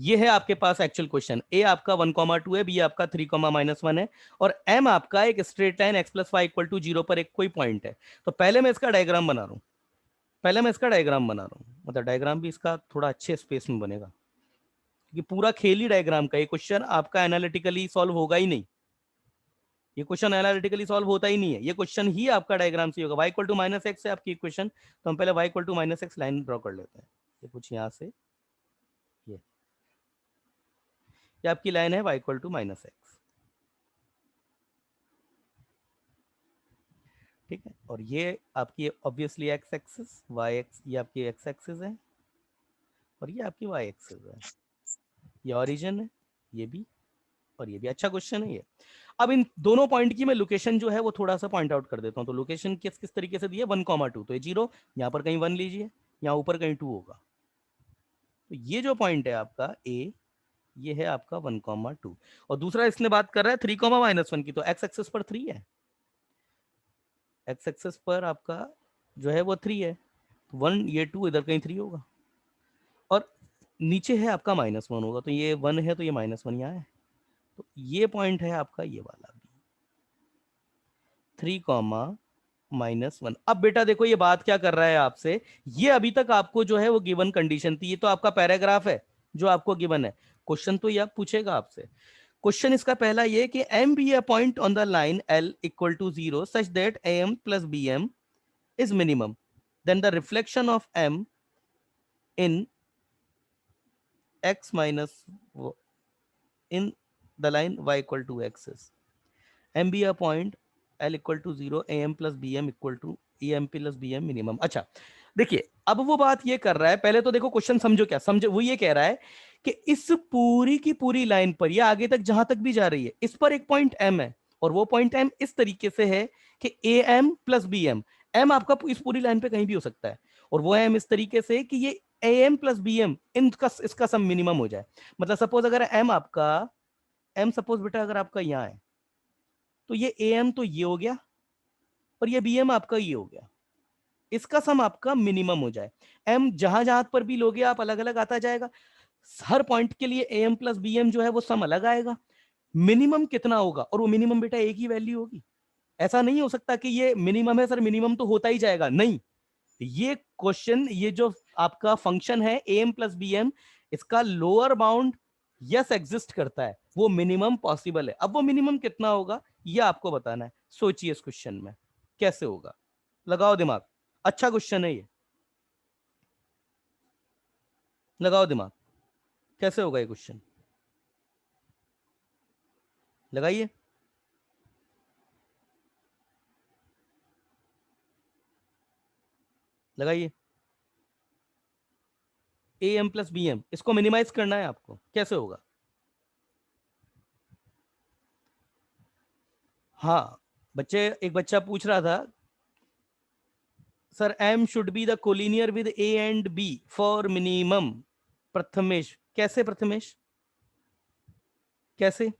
ये है आपके पास एक्चुअल क्वेश्चन, ए आपका 1,2 है, बी आपका 3,-1 है, और एम आपका एक straight line x plus y equal to 0 पर एक कोई पॉइंट है। तो पहले मैं इसका डायग्राम बना रहा हूँ, मतलब डायग्राम भी इसका थोड़ा अच्छे स्पेस में बनेगा, क्योंकि पूरा खेल ही डायग्राम का। ये क्वेश्चन आपका एनालिटिकली सॉल्व होगा ही नहीं, ये क्वेश्चन एनालिटिकली सॉल्व होता ही नहीं है, ये क्वेश्चन ही आपका डायग्राम से होगा। y equal to minus x है आपकी इक्वेशन, तो हम पहले y equal to minus x line draw कर लेते हैं। ये कुछ यहाँ से ये आपकी लाइन है y equal to minus x, ठीक है। और ये आपकी obviously x axis, y axis, ये आपकी x एक्सिस है, और ये आपकी y एक्सिस है, ये ओरिजिन है, ये भी, और ये भी। अच्छा क्वेश्चन है ये। अब इन दोनों पॉइंट की मैं लोकेशन जो है वो थोड़ा सा पॉइंट आउट कर देता हूँ। तो लोकेशन किस किस तरीके से दी है, 1,2, तो ये 0, यहाँ पर कहीं 1 लीजिए, यहाँ ऊपर कहीं 2 होगा। तो ये जो पॉइंट है आपका ए, ये है आपका 1,2, और दूसरा इसने बात कर रहा है 3,-1 की, तो एक्स एक्सिस पर 3 है, एक्स एक्सिस पर आपका जो है वो 3 है, 1 ये 2 इधर कहीं 3 होगा, और नीचे है आपका -1 होगा, तो ये 1 है तो ये -1 यहाँ है। तो ये पॉइंट है आपका ये वाला भी, 3,-1। अब बेटा देखो ये बात क्या कर रहा है आपसे, ये अभी तक आपको जो है वो गिवन कंडीशन थी, ये तो आपका पैराग्राफ है जो आपको गिवन है। क्वेश्चन तो ये आप पूछेगा आपसे। क्वेश्चन इसका पहला ये कि m be a point on the line L equal to 0 such that am plus bm is minimum, then the reflection of m in x minus in the line y equal to x is m be a point L equal to 0 am plus bm equal to em plus bm minimum। अच्छा देखिए, अब वो बात ये कर रहा है, पहले तो देखो क्वेश्चन समझो, क्या समझो, वो ये कह रहा है कि इस पूरी की पूरी लाइन पर, ये आगे तक जहां तक भी जा रही है, इस पर एक पॉइंट m है, और वो पॉइंट m इस तरीके से है कि am प्लस bm, m आपका इस पूरी लाइन पे कहीं भी हो सकता है, और वो m इस तरीके से कि ये am प्लस bm इनका इसका सम मिनिमम हो जाए। मतलब सपोज अगर m आपका, m सपोज बेटा अगर आपका यहाँ है, तो ये am तो ये हो गया, और ये bm आपका ये हो गया, इसका सम आपका मिनिमम हो जाए। m जहां जहां पर भी लोगे आप अलग अलग आता जाएगा, हर पॉइंट के लिए am प्लस bm जो है वो सम अलग आएगा। मिनिमम कितना होगा, और वो मिनिमम बेटा एक ही वैल्यू होगी। ऐसा नहीं हो सकता कि ये मिनिमम है सर, मिनिमम तो होता ही जाएगा, नहीं। ये क्वेश्चन, ये जो आपका फंक्शन है am प्लस bm, इसका लोअर बाउंड यस एग्जिस्ट करता है, वो मिनिमम पॉसिबल है। अब वो मिनिमम कितना होगा ये आपको बताना है। सोचिए इस क्वेश्चन में कैसे होगा, लगाओ दिमाग। अच्छा क्वेश्चन है ये, लगाओ दिमाग, कैसे होगा ये क्वेश्चन, लगाइए। लगाइए, A M plus B M, इसको मिनिमाइज करना है आपको, कैसे होगा। हाँ बच्चे, एक बच्चा पूछ रहा था sir M should be the collinear with A and B for minimum. Prathamesh, कैसे प्रथमेश, कैसे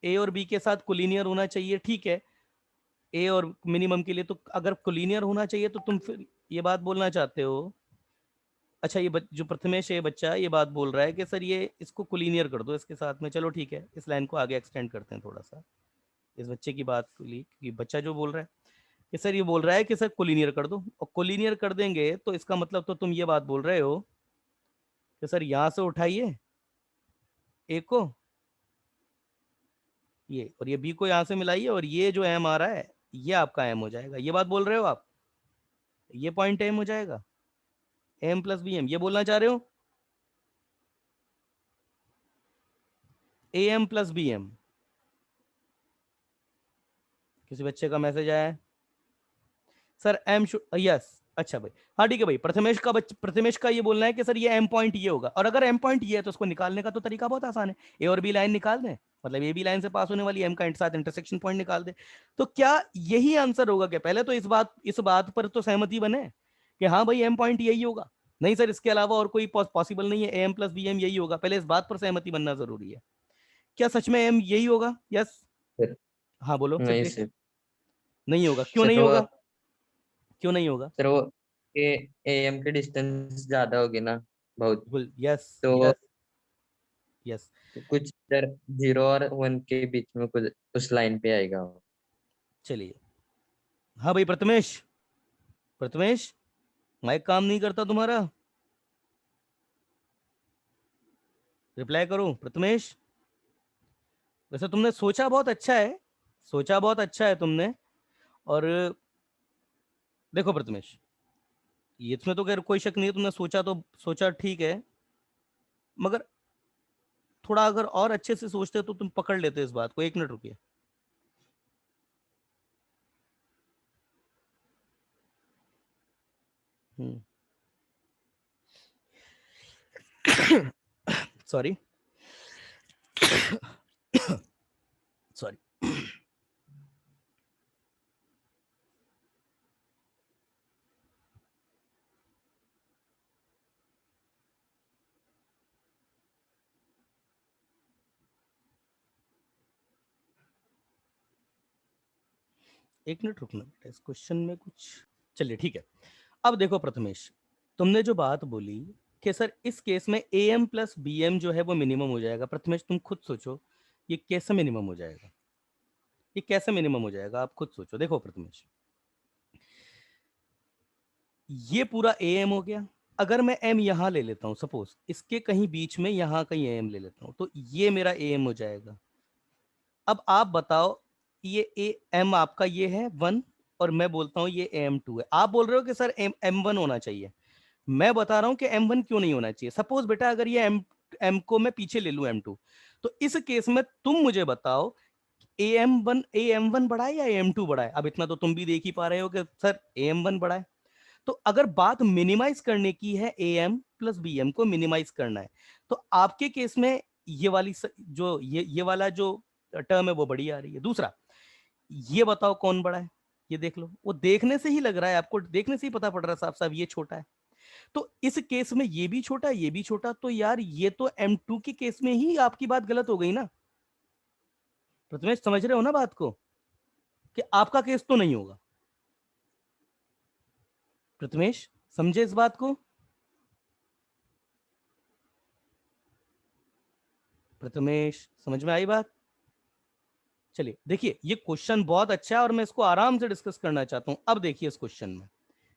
ए और बी के साथ कोलिनियर होना चाहिए, ठीक है, ए और मिनिमम के लिए, तो अगर कोलिनियर होना चाहिए तो तुम फिर ये बात बोलना चाहते हो। अच्छा ये जो प्रथमेश है बच्चा, ये बात बोल रहा है कि सर ये इसको कोलिनियर कर दो इसके साथ में, चलो ठीक है, इस लाइन को आगे एक्सटेंड करते हैं थोड़ा सा इस बच्चे की बात के लिए, क्योंकि बच्चा जो बोल रहा है कि सर, ये बोल रहा है कि सर कोलिनियर कर दो, और कोलिनियर कर देंगे तो इसका मतलब तो तुम ये बात बोल रहे हो कि सर यहां से उठाइए ए को, ये, और ये बी को यहां से मिलाइए, और ये जो एम आ रहा है ये आपका एम हो जाएगा, ये बात बोल रहे हो आप, ये पॉइंट एम हो जाएगा, एम प्लस बी एम, ये बोलना चाह रहे हो, A M plus B M. किसी बच्चे का मैसेज आया है सर एम यस, अच्छा भाई, हाँ ठीक है भाई, प्रथमेश का ये बोलना है कि सर ये एम पॉइंट ये होगा, और अगर एम पॉइंट ये है तो उसको निकालने का तो तरीका बहुत आसान है, ए और बी लाइन निकाल दें, मतलब ए बी लाइन से पास होने वाली एम का साथ इंटरसेक्शन पॉइंट निकाल दे। तो क्या यही आंसर होगा क्या? पहले तो इस बात पर तो सहमति बने कि हाँ भाई एम पॉइंट यही होगा। नहीं सर, इसके अलावा और कोई पॉसिबल नहीं है, एम प्लस बी एम यही होगा। पहले इस बात पर सहमति बनना जरूरी है। क्या सच में एम यही होगा? यस। सर हाँ बोलो नहीं सत्य। सर। नहीं होगा, क्यों सर नहीं वो होगा? क्यों नहीं होगा? सर वो ए एम की डिस्टेंस ज्यादा होगी ना बहुत, बिल्कुल, यस तो यस यस। कुछ सर 0 और 1 के बीच में कुछ उस लाइन पे आएगा वो। चलिए, हाँ भाई प्रथमेश, प्रथमेश माइक काम नहीं करता तुम्हारा? रिप्लाई करो प्रथमेश। वैसे तुमने सोचा बहुत अच्छा है, सोचा बहुत अच्छा है तुमने। और देखो प्रथमेश, ये इसमें तो खैर कोई शक नहीं है, तुमने सोचा तो सोचा ठीक है, मगर थोड़ा अगर और अच्छे से सोचते तो तुम पकड़ लेते इस बात को। एक मिनट रुकिए। Sorry sorry. एक मिनट रुकना बेटा, इस क्वेश्चन में कुछ। चलिए ठीक है। अब देखो प्रथमेश, तुमने जो बात बोली कि सर इस केस में A M plus B M जो है वो मिनिमम हो जाएगा। प्रथमेश तुम खुद सोचो, ये कैसे मिनिमम हो जाएगा? ये कैसे मिनिमम हो जाएगा, आप खुद सोचो। देखो प्रथमेश, ये पूरा ए एम हो गया। अगर मैं एम यहां ले लेता हूं, सपोज इसके कहीं बीच में यहां कहीं ए एम ले लेता हूं, तो ये मेरा ए एम हो जाएगा। अब आप बताओ, ये ए एम आपका ये है 1, और मैं बोलता हूं ये एम 2 है। आप बोल रहे हो कि सर एम एम 1 होना चाहिए। मैं बता रहा हूं कि एम 1 क्यों नहीं होना चाहिए। सपोज बेटा अगर ये एम एम को मैं पीछे ले लूं एम 2, तो इस केस में तुम मुझे बताओ ए एम वन बड़ा है या एम 2 बड़ा है? अब इतना तो तुम भी देख ही पा रहे हो कि सर ए एम 1 बड़ा है। तो अगर बात मिनिमाइज करने की है, A M plus B M को मिनिमाइज करना है, तो आपके केस में ये वाली जो ये वाला जो टर्म है वो बड़ी आ रही है। दूसरा, ये बताओ कौन बड़ा है? ये देख लो, वो देखने से ही लग रहा है, आपको देखने से ही पता पड़ रहा है साफ साफ ये छोटा है। तो इस केस में ये भी छोटा, ये भी छोटा, तो यार ये तो M2 के केस में ही आपकी बात गलत हो गई ना। प्रथमेश समझ रहे हो ना बात को, कि आपका केस तो नहीं होगा। प्रथमेश समझे इस बात को? प्रथमेश समझ में आई बात? चलिए देखिए, ये क्वेश्चन बहुत अच्छा है और मैं इसको आराम से डिस्कस करना चाहता हूं। अब देखिए इस क्वेश्चन में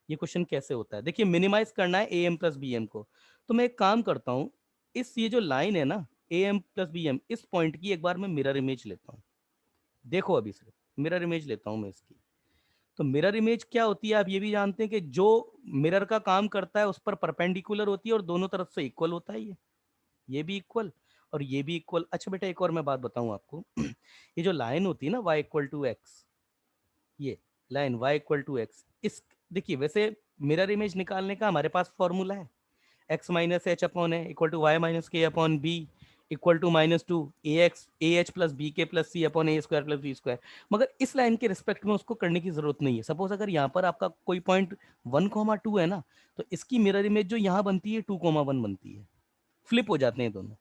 ये क्वेश्चन कैसे होता है। देखिए मिनिमाइज करना है A M plus B M को, तो मैं एक काम करता हूं, इस ये जो लाइन है ना A M plus B M, इस पॉइंट की एक बार मैं मिरर इमेज लेता हूं। देखो अभी सिर्फ मिरर इमेज लेता हूं मैं इसकी। तो मिरर इमेज क्या होती है, आप ये भी जानते हैं कि जो मिरर का काम करता है उस पर परपेंडिकुलर होती है और दोनों तरफ से इक्वल होता है। ये भी इक्वल और ये भी इक्वल। अच्छा बेटा एक और मैं बात बताऊं आपको ये जो लाइन होती है ना y इक्वल टू एक्स, ये line y equal to x, इस देखिए वैसे मिरर इमेज निकालने का हमारे पास फॉर्मूला है, एक्स माइनस एच अपॉन है equal to y minus k upon b equal to -2 a x a h plus b k plus c upon a square plus B square. मगर इस line के respect में उसको करने की जरूरत नहीं है। सपोज अगर यहाँ पर आपका कोई पॉइंट 1,2 है ना, तो इसकी मिरर इमेज जो यहाँ बनती है 2,1 बनती है। फ्लिप हो जाते हैं दोनों,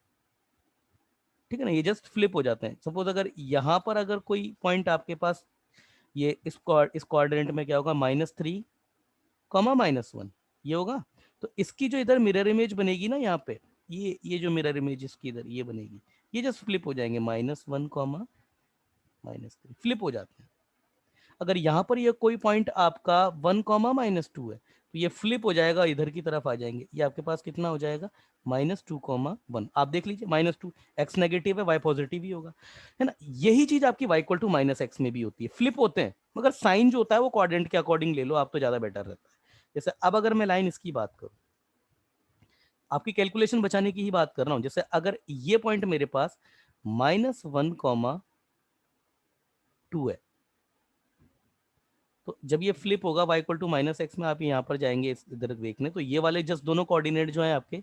ठीक है ना, ये जस्ट फ्लिप हो जाते हैं। सपोज अगर यहाँ पर अगर कोई पॉइंट आपके पास, ये इस क्वाड्रेंट में क्या होगा, -3, -1 ये होगा। तो इसकी जो इधर मिरर इमेज बनेगी ना यहाँ पे, ये जो मिरर इमेज इसकी इधर ये बनेगी, ये जस्ट फ्लिप हो जाएंगे, -1, -3 फ्लिप हो जाते हैं। अगर यहाँ पर ये कोई पॉइंट आपका 1, -2 है, तो ये फ्लिप हो जाएगा, इधर की तरफ आ जाएंगे। ये आपके पास कितना हो जाएगा, -2, 1। आप देख लीजिए, -2 एक्स नेगेटिव है, वाई पॉजिटिव ही होगा, है ना। यही चीज आपकी y इक्वल टू -x में भी होती है, फ्लिप होते हैं। मगर साइन जो होता है वो क्वाड्रेंट के अकॉर्डिंग ले लो आप, तो ज्यादा बेटर रहता है। जैसे अब अगर मैं लाइन इसकी बात करूं, आपकी कैलकुलेशन बचाने की ही बात कर रहा हूं। जैसे अगर ये पॉइंट मेरे पास -1, 2 है, तो जब ये फ्लिप होगा y इक्वल टू -x में, आप यहाँ पर जाएंगे इधर देखने, तो ये वाले जस्ट दोनों कोऑर्डिनेट जो है आपके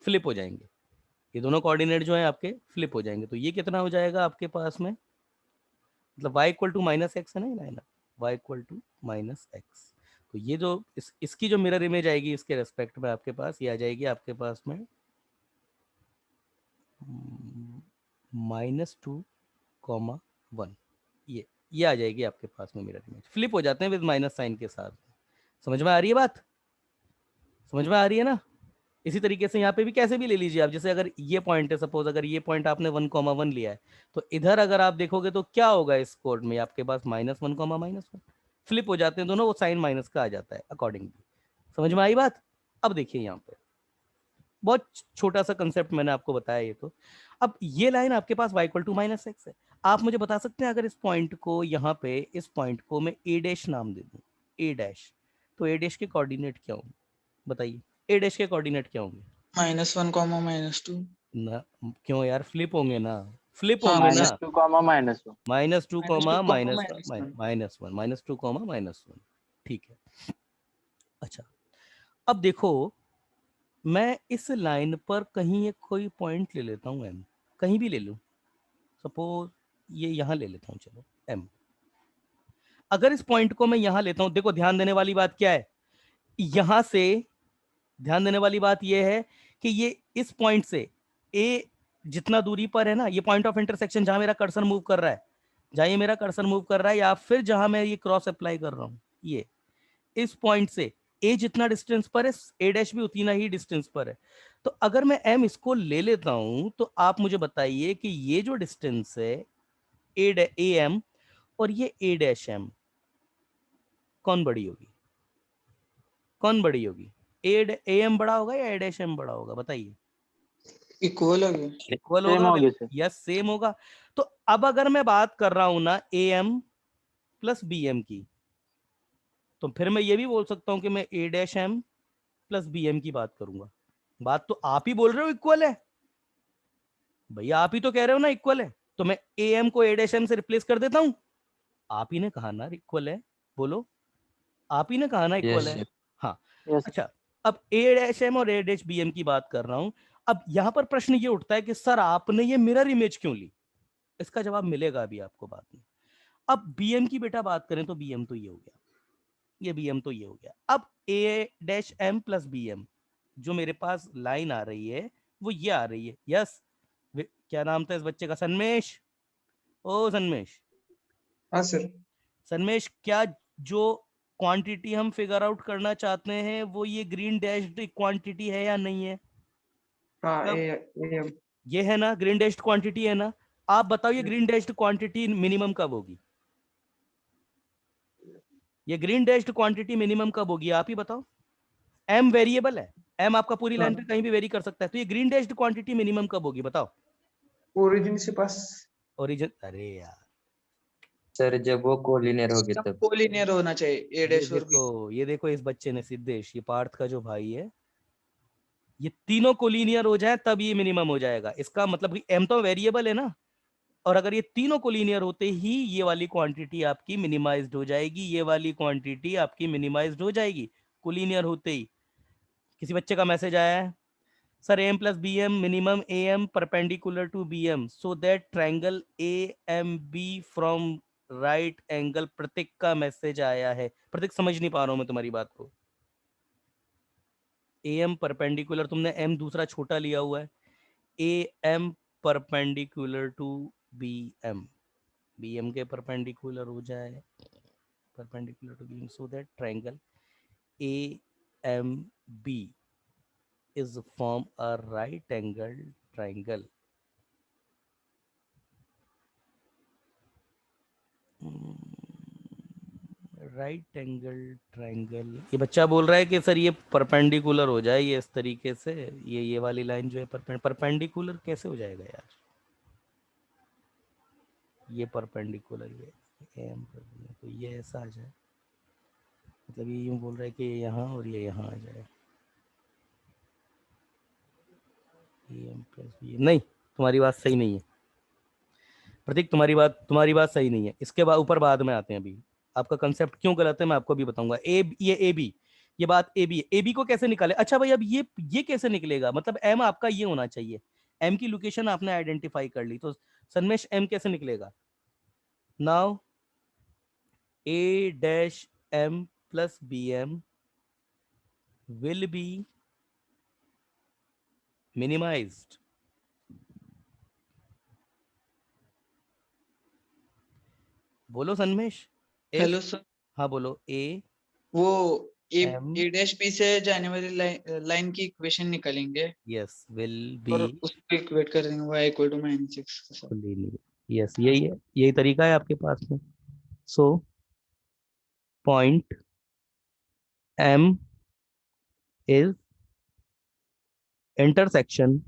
फ्लिप हो जाएंगे। ये दोनों कोऑर्डिनेट जो है आपके फ्लिप हो जाएंगे। तो ये कितना हो जाएगा आपके पास में, मतलब y equal to minus x है ना, y equal to minus x. तो ये जो इसकी जो मिरर इमेज आएगी इसके रेस्पेक्ट में आपके पास, ये आ जाएगी आपके पास में -2, 1। ये आ जाएगी आपके पास में मिरर इमेज, फ्लिप हो जाते हैं विद माइनस साइन के साथ। समझ में आ रही है बात, समझ में आ रही है ना। इसी तरीके से यहाँ पे भी कैसे भी ले लीजिए आप, जैसे अगर ये पॉइंट है, सपोज अगर ये पॉइंट आपने 1,1 लिया है, तो इधर अगर आप देखोगे तो क्या होगा इस कोड में आपके पास -1, -1, फ्लिप हो जाते हैं दोनों, वो साइन माइनस का आ जाता है अकॉर्डिंगली। समझ में आई बात। अब देखिए यहाँ पे बहुत छोटा सा कंसेप्ट मैंने आपको बताया ये तो। अब ये लाइन आपके पास y equal to minus x है। आप मुझे बता सकते हैं अगर इस पॉइंट को यहाँ पे, इस पॉइंट को मैं a डैश नाम दे दूं, a डैश, तो a डैश के कोऑर्डिनेट क्या होंगे बताइए, a डैश के कोऑर्डिनेट क्या होंगे? -1, -2 ना क्यों यार, फ्लिप होंगे ना, फ्लिप हाँ, होंगे ना, -2, -1। -2, -1 -2, -1। ठीक है। अच्छा अब देखो, मैं इस लाइन पर कहीं एक कोई पॉइंट ले लेता हूँ m, कहीं भी ले लूँ, सपोज ये यहाँ ले लेता हूँ, चलो m। अगर इस पॉइंट को मैं यहाँ लेता हूँ, देखो ध्यान देने वाली बात क्या है, यहाँ से ध्यान देने वाली बात यह है कि ये इस पॉइंट से a जितना दूरी पर है ना, ये पॉइंट ऑफ इंटरसेक्शन जहां मेरा कर्सर मूव कर रहा है, जहां ये मेरा कर्सर मूव कर रहा है, या फिर जहां मैं ये क्रॉस अप्लाई कर रहा हूँ, ये इस पॉइंट से a जितना डिस्टेंस पर है, a डैश भी उतना ही डिस्टेंस पर है। तो अगर मैं m इसको ले लेता हूं, तो आप मुझे बताइए कि ये जो डिस्टेंस है a m और ये a डैश m, कौन बड़ी होगी, कौन बड़ी होगी? a m बड़ा होगा या a डैश m बड़ा होगा बताइए? इक्वल हो गया। इक्वल सेम होगा, होगी सर। यस सेम होगा। तो अब अगर मैं बात कर रहा हूं ना am प्लस bm की, तो फिर मैं ये भी बोल सकता हूं कि मैं a dash m plus bm की बात करूंगा। बात तो आप ही बोल रहे हो इक्वल है भैया, आप ही तो कह रहे हो ना इक्वल है, तो मैं am को a डैश m से रिप्लेस कर देता हूं। आप ही ने कहा ना इक्वल है, बोलो, आप ही ने कहा ना इक्वल यस है। सर। हाँ यस। अच्छा, अब a डैश m और a डैश bm की बात कर रहा हूं। अब यहां पर प्रश्न ये उठता है कि सर आपने ये मिरर इमेज क्यों ली, इसका जवाब मिलेगा अभी आपको बाद में। अब bm की बेटा बात करें तो bm तो ये हो गया, ये bm तो ये हो गया। अब a dash m plus bm जो मेरे पास लाइन आ रही है वो ये आ रही है। यस, क्या नाम था इस बच्चे का, सन्मेश। ओ सन्मेश, हाँ सर। सन्मेश क्या जो क्वांटिटी हम फिगर आउट करना चाहते हैं वो ये ग्रीन डैश्ड क्वांटिटी है या नहीं है? हाँ कब? AM। ये है ना, ग्रीन डैश्ड क्वांटिटी है ना। आप बताओ ये ग्रीन डैश्ड क्वांटिटी मिनिमम कब होगी, ये ग्रीन डैश्ड क्वांटिटी मिनिमम कब होगी आप ही बताओ। m वेरिएबल है, m आपका पूरी लाइन पे कहीं भी वेरी कर सकता है, तो ये ग्रीन डैश्ड क्वांटिटी मिनिमम कब होगी बताओ। ओरिजिन से पास। ओरिजिन, अरे यार सर जब वो कोलिनियर होगी तब। कोलिनियर होना चाहिए ए ये डैश और बी। देखो, ये देखो इस बच्चे ने, सिद्धेश, ये पार्थ का जो भाई है, ये तीनों कोलिनियर हो जाए तब ये मिनिमम हो जाएगा। इसका मतलब कि m तो वेरिएबल है ना, और अगर ये तीनों कोलिनियर होते ही ये वाली क्वांटिटी आपकी मिनिमाइज्ड हो जाएगी, ये वाली क्वांटिटी आपकी मिनिमाइज्ड हो जाएगी कोलिनियर होते ही। किसी बच्चे का मैसेज आया है, sir am plus B M minimum am perpendicular to bm so that triangle AMB from right angle. Prateek का मैसेज आया है। प्रतीक समझ नहीं पा रहा हूं मैं तुम्हारी बात को। am परपेंडिकुलर, तुमने m दूसरा छोटा लिया हुआ है, am perpendicular to bm, bm के परपेंडिकुलर हो जाए, perpendicular to bm so that triangle AMB is form a right angle triangle। Right angle triangle. ये बच्चा बोल रहा है कि सर ये परपेंडिकुलर हो जाए, ये इस तरीके से, ये वाली लाइन जो है परपेंडिकुलर कैसे हो जाएगा यार, ये परपेंडिकुलर, ये एम तो ये ऐसा आ जाए, मतलब ये यूं बोल रहा है कि ये यहाँ और ये यहाँ आ जाए, एम प्लस बी। नहीं, तुम्हारी बात सही नहीं है प्रतीक, तुम्हारी बात सही नहीं है। इसके बाद ऊपर बाद में आते हैं, अभी आपका कंसेप्ट क्यों गलत है मैं आपको भी बताऊंगा। ए बी, ये बात ए बी को कैसे निकाले। अच्छा भाई अब ये कैसे निकलेगा, मतलब एम आपका ये होना चाहिए, m की लोकेशन आपने आइडेंटिफाई कर ली, तो सन्मेश m कैसे निकलेगा? Now a dash m plus bm will be minimized. बोलो सन्मेश। हेलो if, सर, हाँ बोलो, a वो ए m ए डैश बी से जाने वाली लाइन की इक्वेशन निकालेंगे yes will और be उसको इक्वेट कर देंगे y इक्वल टू -6 के साथ। यस, यही है, यही तरीका है आपके पास में। So point m is intersection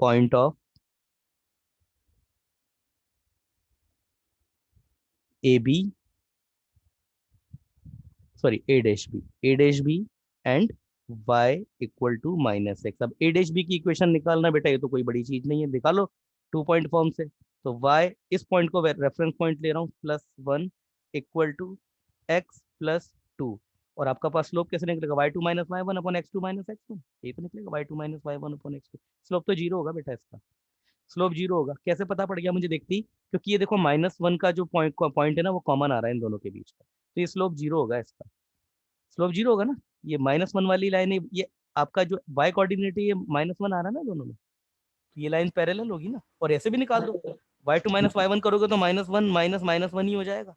point of A B, sorry A dash B and y equal to -x। अब ए डैश बी की इक्वेशन निकालना बेटा, ये तो कोई बड़ी चीज नहीं है, निकालो 2 पॉइंट फॉर्म से। तो y, इस पॉइंट को रेफरेंस पॉइंट ले रहा हूँ, +1 इक्वल टू x प्लस 2, और आपका पास स्लोप कैसे निकलेगा? y2 - y1 upon x2 - x1, यही तो निकलेगा, y2 - y1 upon x2। Slope तो जीरो होगा बेटा, इसका स्लोप जीरो होगा। कैसे पता पड़ गया मुझे देखती, क्योंकि ये देखो -1 का जो पॉइंट है ना, वो कॉमन आ रहा है इन दोनों के बीच का, तो ये स्लोप जीरो होगा, इसका स्लोप जीरो होगा ना। ये -1 वाली लाइन है, ये आपका जो y कोऑर्डिनेट है, ये -1 आ रहा है ना दोनों में, तो ये लाइन पैरेलल होगी ना। और ऐसे भी निकाल दो, y2 - y1 करोगे तो -1 माइनस -1 ही हो जाएगा,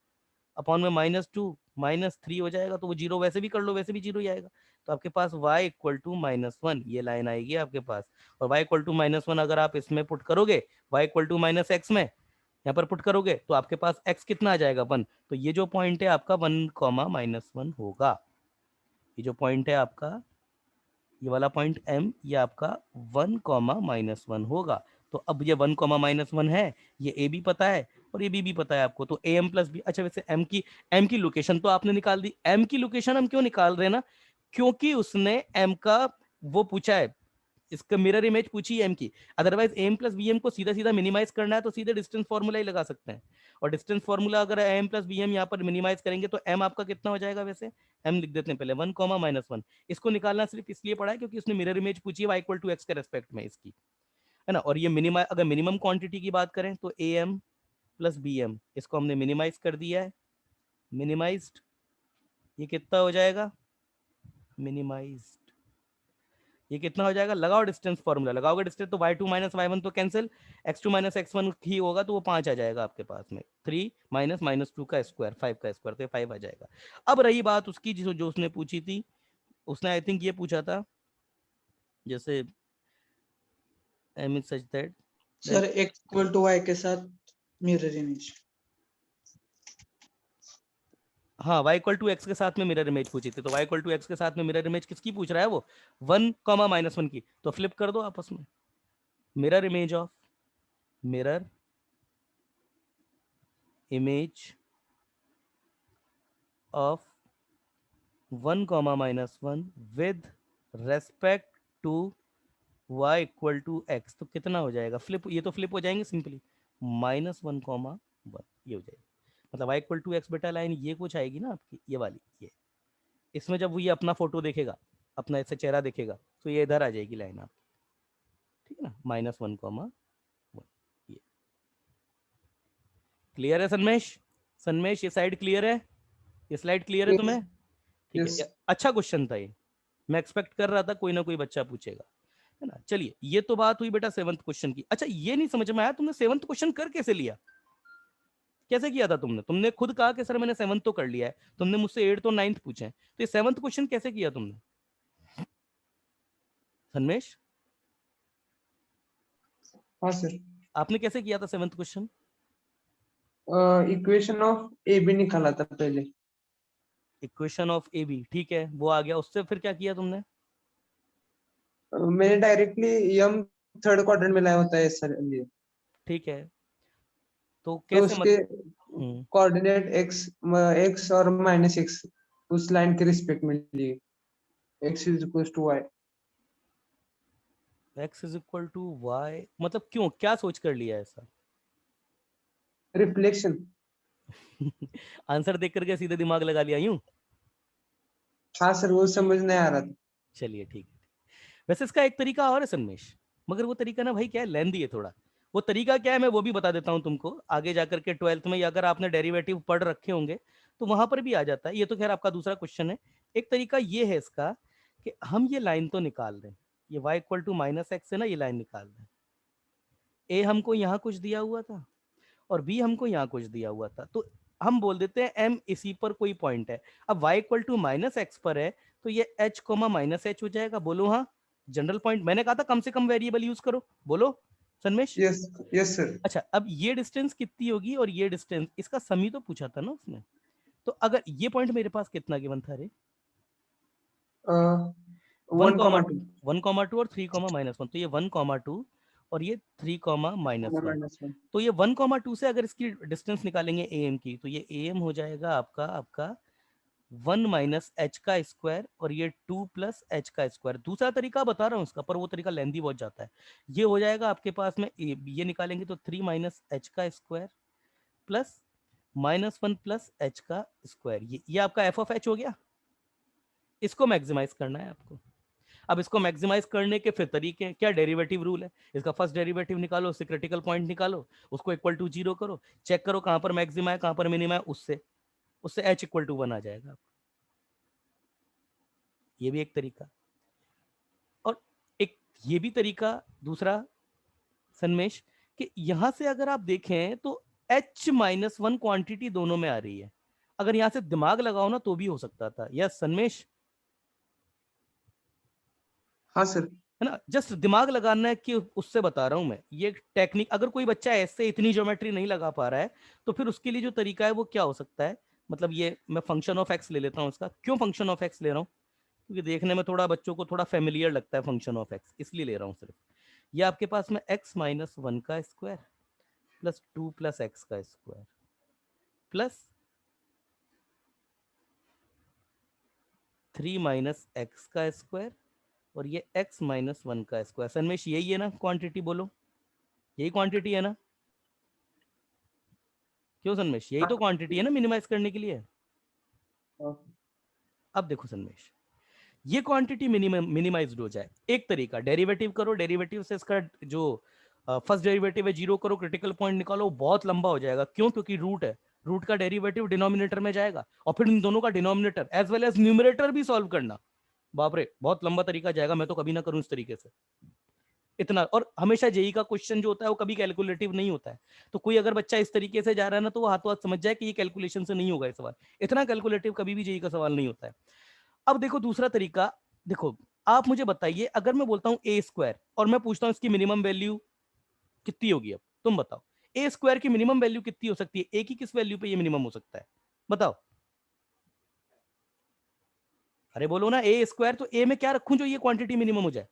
अपॉन में -2 -3 हो जाएगा, तो वो जीरो वैसे भी कर लो, वैसे भी जीरो ही आएगा। तो आपके पास y इक्वल टू -1 ये लाइन आएगी आपके पास, और y इक्वल टू -1 अगर आप इसमें पुट करोगे, y इक्वल टू -x में यहाँ पर पुट करोगे, तो आपके पास x कितना आ जाएगा? 1। तो ये जो पॉइंट है आपका 1, -1 होगा। ये जो पॉइंट है आपका, ये वाला पॉइंट m, ये आपका 1, -1 होगा। तो अब ये 1, -1 है, ये a भी पता है और ये b भी पता है आपको, तो am प्लस b। अच्छा वैसे m की लोकेशन तो आपने निकाल दी। m की लोकेशन हम क्यों निकाल रहे हैं ना, क्योंकि उसने m का वो पूछा है, इसका मिरर इमेज पूछी है m की। अदरवाइज am प्लस bm को सीधा सीधा मिनिमाइज करना है तो सीधे डिस्टेंस फॉर्मूला ही लगा सकते हैं, और डिस्टेंस फॉर्मूला अगर am प्लस bm यहाँ पर मिनिमाइज करेंगे तो m आपका कितना हो जाएगा? वैसे m लिख देते हैं पहले, 1, -1। इसको निकालना सिर्फ इसलिए पड़ा है क्योंकि उसने मिरर इमेज पूछी है y इक्वल टू x के रेस्पेक्ट में इसकी, है ना। और ये मिनिमाइज, अगर मिनिमम क्वांटिटी की बात करें तो am प्लस bm, इसको हमने मिनिमाइज कर दिया है, मिनिमाइज्ड, ये कितना हो जाएगा? मिनिमाइज्ड, ये कितना हो जाएगा? लगाओ डिस्टेंस फॉर्मूला, लगाओगे डिस्टेंस तो y2 - y1 तो कैंसिल, x2 - x1 ही होगा, तो वो 5 आ जाएगा आपके पास में। 3 -2 का स्क्वायर, 5 का स्क्वायर, तो 5 आ जाएगा। अब रही बात उसकी जो उसने पूछी थी, उसने आई थिंक ये पूछा था, जैसे m is such that sir x equal to y के साथ मिरर इमेज। हाँ, y इक्वल टू x के साथ में मिरर इमेज पूछी थी, तो y इक्वल टू x के साथ में मिरर इमेज किसकी पूछ रहा है वो? 1, -1 की। तो फ्लिप कर दो आपस में, mirror image of (1, -1) with respect to y equal to x, तो कितना हो जाएगा? फ्लिप, ये तो फ्लिप हो जाएंगे सिंपली, -1, 1 ये हो जाएगा। मतलब y इक्वल टू x बेटा लाइन ये कुछ आएगी ना आपकी, ये वाली, ये इसमें जब वो ये अपना फोटो देखेगा, अपना ऐसे चेहरा देखेगा, तो ये इधर आ जाएगी लाइन आपकी, ठीक है ना, -1, 1। ये क्लियर है सन्मेश? सन्मेश ये साइड क्लियर है? ये स्लाइड क्लियर है तुम्हें? ठीक है, यस अच्छा क्वेश्चन था ये, मैं एक्सपेक्ट कर रहा था कोई ना कोई बच्चा पूछेगा, है ना। चलिए, ये तो बात हुई बेटा 7th क्वेश्चन की। अच्छा ये नहीं समझ में आया, तुमने 7th क्वेश्चन कर कैसे लिया? कैसे किया था तुमने? तुमने खुद कहा कि सर मैंने 7th तो कर लिया है, तुमने मुझसे 8th और 9th पूछे हैं, तो ये 7th क्वेश्चन कैसे किया तुमने सन्मेश? हाँ सर, आपने कैसे किया था 7th question? Equation of A B निकाला था पहले। इक्वेशन ऑफ ए बी, ठीक है, वो आ गया, उससे फिर क्या किया तुमने? मैंने डायरेक्टली यम थर्ड क्वाड्रेंट में लाया होता है सर लिए, ठीक है, तो तो कैसे उसके हम्म, कोऑर्डिनेट एक्स और -x उस लाइन के रिस्पेक्ट में लिए, x is equal to y। x is equal to y, मतलब क्यों, क्या सोच कर लिया ऐसा? रिफ्लेक्शन। आंसर देख करके सीधे दिमाग लगा लिया यूं? हाँ सर, वो समझ नहीं आ रहा था। चलिए ठीक है, वैसे इसका एक तरीका और है सन्मेश, मगर वो तरीका ना भाई क्या है, लेंदी है थोड़ा। वो तरीका क्या है मैं वो भी बता देता हूँ तुमको, आगे जाकर के 12th में, या अगर आपने डेरिवेटिव पढ़ रखे होंगे तो वहां पर भी आ जाता है। ये तो खैर आपका दूसरा क्वेश्चन है। एक तरीका ये है इसका कि हम ये लाइन तो निकाल रहे हैं, ये y equal to minus x है ना, ये लाइन निकाल रहे हैं। ए हमको यहाँ कुछ दिया हुआ था और बी हमको यहाँ कुछ दिया हुआ था, तो हम बोल देते हैं एम इसी पर कोई पॉइंट है। अब y equal to minus x पर है तो ये h कोमा माइनस एच हो जाएगा। बोलो हाँ, जनरल पॉइंट मैंने कहा था कम से कम वेरिएबल यूज करो, बोलो सन्मेश। Yes yes sir. अच्छा, अब ये डिस्टेंस कितनी होगी और ये डिस्टेंस, इसका समी तो पूछा था ना उसने। तो अगर ये पॉइंट मेरे पास कितना गिवन था रे, 1,2 1,2 और 3,-1, तो ये 1,2 और ये 3,-1। -1 तो ये 1,2 से अगर इसकी डिस्टेंस निकालेंगे am की, तो ये am हो जाएगा आपका 1 माइनस एच का स्क्वायर और ये 2 प्लस एच का स्क्वायर। दूसरा तरीका बता रहा हूँ उसका, पर वो तरीका लेंदी बहुत जाता है। ये हो जाएगा आपके पास में ये निकालेंगे तो 3 माइनस एच का स्क्वायर प्लस -1 प्लस एच का स्क्वायर। ये आपका एफ ऑफ एच हो गया। इसको मैक्सिमाइज करना है आपको। अब इसको मैक्सिमाइज करने के फिर तरीके क्या, डेरिवेटिव रूल है, इसका फर्स्ट डेरिवेटिव निकालो, उससे क्रिटिकल पॉइंट निकालो, उसको इक्वल टू 0 करो, चेक करो कहां पर मैक्सिमा है कहां पर मिनिमा है, उससे h इक्वल टू 1 आ जाएगा। ये भी एक तरीका। और एक ये भी तरीका दूसरा सन्मेश, कि यहां से अगर आप देखें तो h-1 क्वांटिटी दोनों में आ रही है। अगर यहां से दिमाग लगाओ ना तो भी हो सकता था। यस सन्मेश, हाँ सर। है ना, जस्ट दिमाग लगाना है कि उससे बता रहा हूं मैं। ये टेक्निक अगर कोई बच्चा ऐसे इतनी ज्योमेट्री नहीं लगा पा रहा है तो फिर उसके लिए जो तरीका है वो क्या हो सकता है, मतलब ये मैं फंक्शन ऑफ एक्स ले लेता हूं इसका। क्यों फंक्शन ऑफ एक्स ले रहा हूं, क्योंकि देखने में थोड़ा बच्चों को थोड़ा फेमिलियर लगता है फंक्शन ऑफ एक्स, इसलिए ले रहा हूं सिर्फ। ये आपके पास में x-1 का स्क्वायर प्लस 2 प्लस एक्स का स्क्वायर प्लस 3 माइनस एक्स का स्क्वायर और ये x-1 का स्क्वायर। सन्मेश यही है ना क्वांटिटी, बोलो यही क्वांटिटी है ना। क्यों सन्मेश, यही तो क्वांटिटी है ना मिनिमाइज करने के लिए। अब देखो सन्मेश, ये क्वांटिटी मिनिमाइज्ड हो जाए, एक तरीका डेरिवेटिव करो, डेरिवेटिव से इसका जो फर्स्ट डेरिवेटिव है 0 करो, क्रिटिकल पॉइंट निकालो, बहुत लंबा हो जाएगा। क्यों, क्योंकि रूट है, रूट का डेरिवेटिव डिनोमिनेटर में जाएगा और फिर इन दोनों का denominator as well as numerator भी सॉल्व करना। बाप रे, बहुत लंबा तरीका जाएगा, मैं तो कभी ना करूं इस तरीके से इतना। और हमेशा जेई का क्वेश्चन जो होता है वो कभी कैलकुलेटिव नहीं होता है। तो कोई अगर बच्चा इस तरीके से जा रहा है ना तो वो हाथों हाथ समझ जाए कि ये कैलकुलेशन से नहीं होगा ये सवाल। इतना कैलकुलेटिव कभी भी जेई का सवाल नहीं होता है। अब देखो दूसरा तरीका, देखो आप मुझे बताइए, अगर मैं बोलता हूं ए स्क्वायर और मैं पूछता हूं इसकी मिनिमम वैल्यू कितनी होगी, अब तुम बताओ ए स्क्वायर की मिनिमम वैल्यू कितनी हो सकती है, ए की किस वैल्यू पे ये मिनिमम हो सकता है, बताओ। अरे बोलो ना, ए स्क्वायर तो ए में क्या रखूं जो ये क्वांटिटी मिनिमम हो जाए।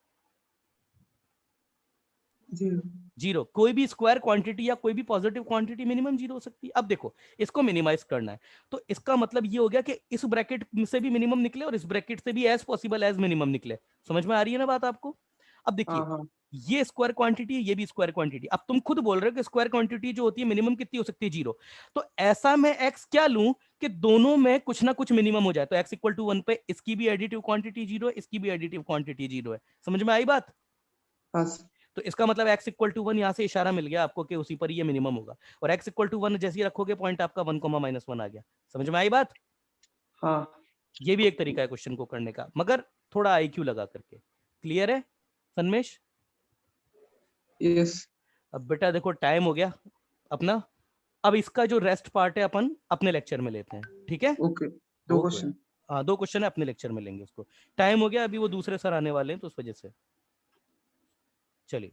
0, कोई भी स्क्वायर क्वांटिटी या कोई भी पॉजिटिव क्वांटिटी मिनिमम 0 हो सकती है। अब देखो इसको मिनिमाइज करना है तो इसका मतलब ये हो गया कि इस ब्रैकेट से भी मिनिमम निकले और इस ब्रैकेट से भी एज पॉसिबल एज मिनिमम निकले। समझ में आ रही है ना बात आपको। अब देखिए ये स्क्वायर क्वांटिटी है, ये भी स्क्वायर क्वांटिटी। अब तुम खुद बोल रहे हो कि स्क्वायर क्वांटिटी जो होती है मिनिमम कितनी हो सकती है, 0। तो ऐसा मैं एक्स क्या लूं कि दोनों में कुछ ना कुछ मिनिमम हो जाए। तो एक्स इक्वल टू 1 पे इसकी भी एडिटिव क्वांटिटी 0 है, इसकी भी एडिटिव क्वांटिटी 0 है। समझ में आई बात। तो इसका मतलब x इक्वल टू 1 यहाँ से इशारा मिल गया आपको कि उसी पर ये मिनिमम होगा। और x इक्वल टू 1 जैसे ही रखोगे पॉइंट आपका 1,-1 आ गया। समझ में आई बात। हाँ ये भी एक तरीका है क्वेश्चन को करने का, मगर थोड़ा आईक्यू लगा करके। क्लियर है सन्मेश। यस। अब बेटा देखो टाइम हो गया अपना, अब इसका जो रेस्ट पार्ट है अपन अपने लेक्चर में लेते हैं, ठीक है। Okay, 2 question. हाँ 2 क्वेश्चन है, अपने लेक्चर में लेंगे उसको। टाइम हो गया, अभी वो दूसरे सर आने वाले हैं तो उस वजह से। चलिए।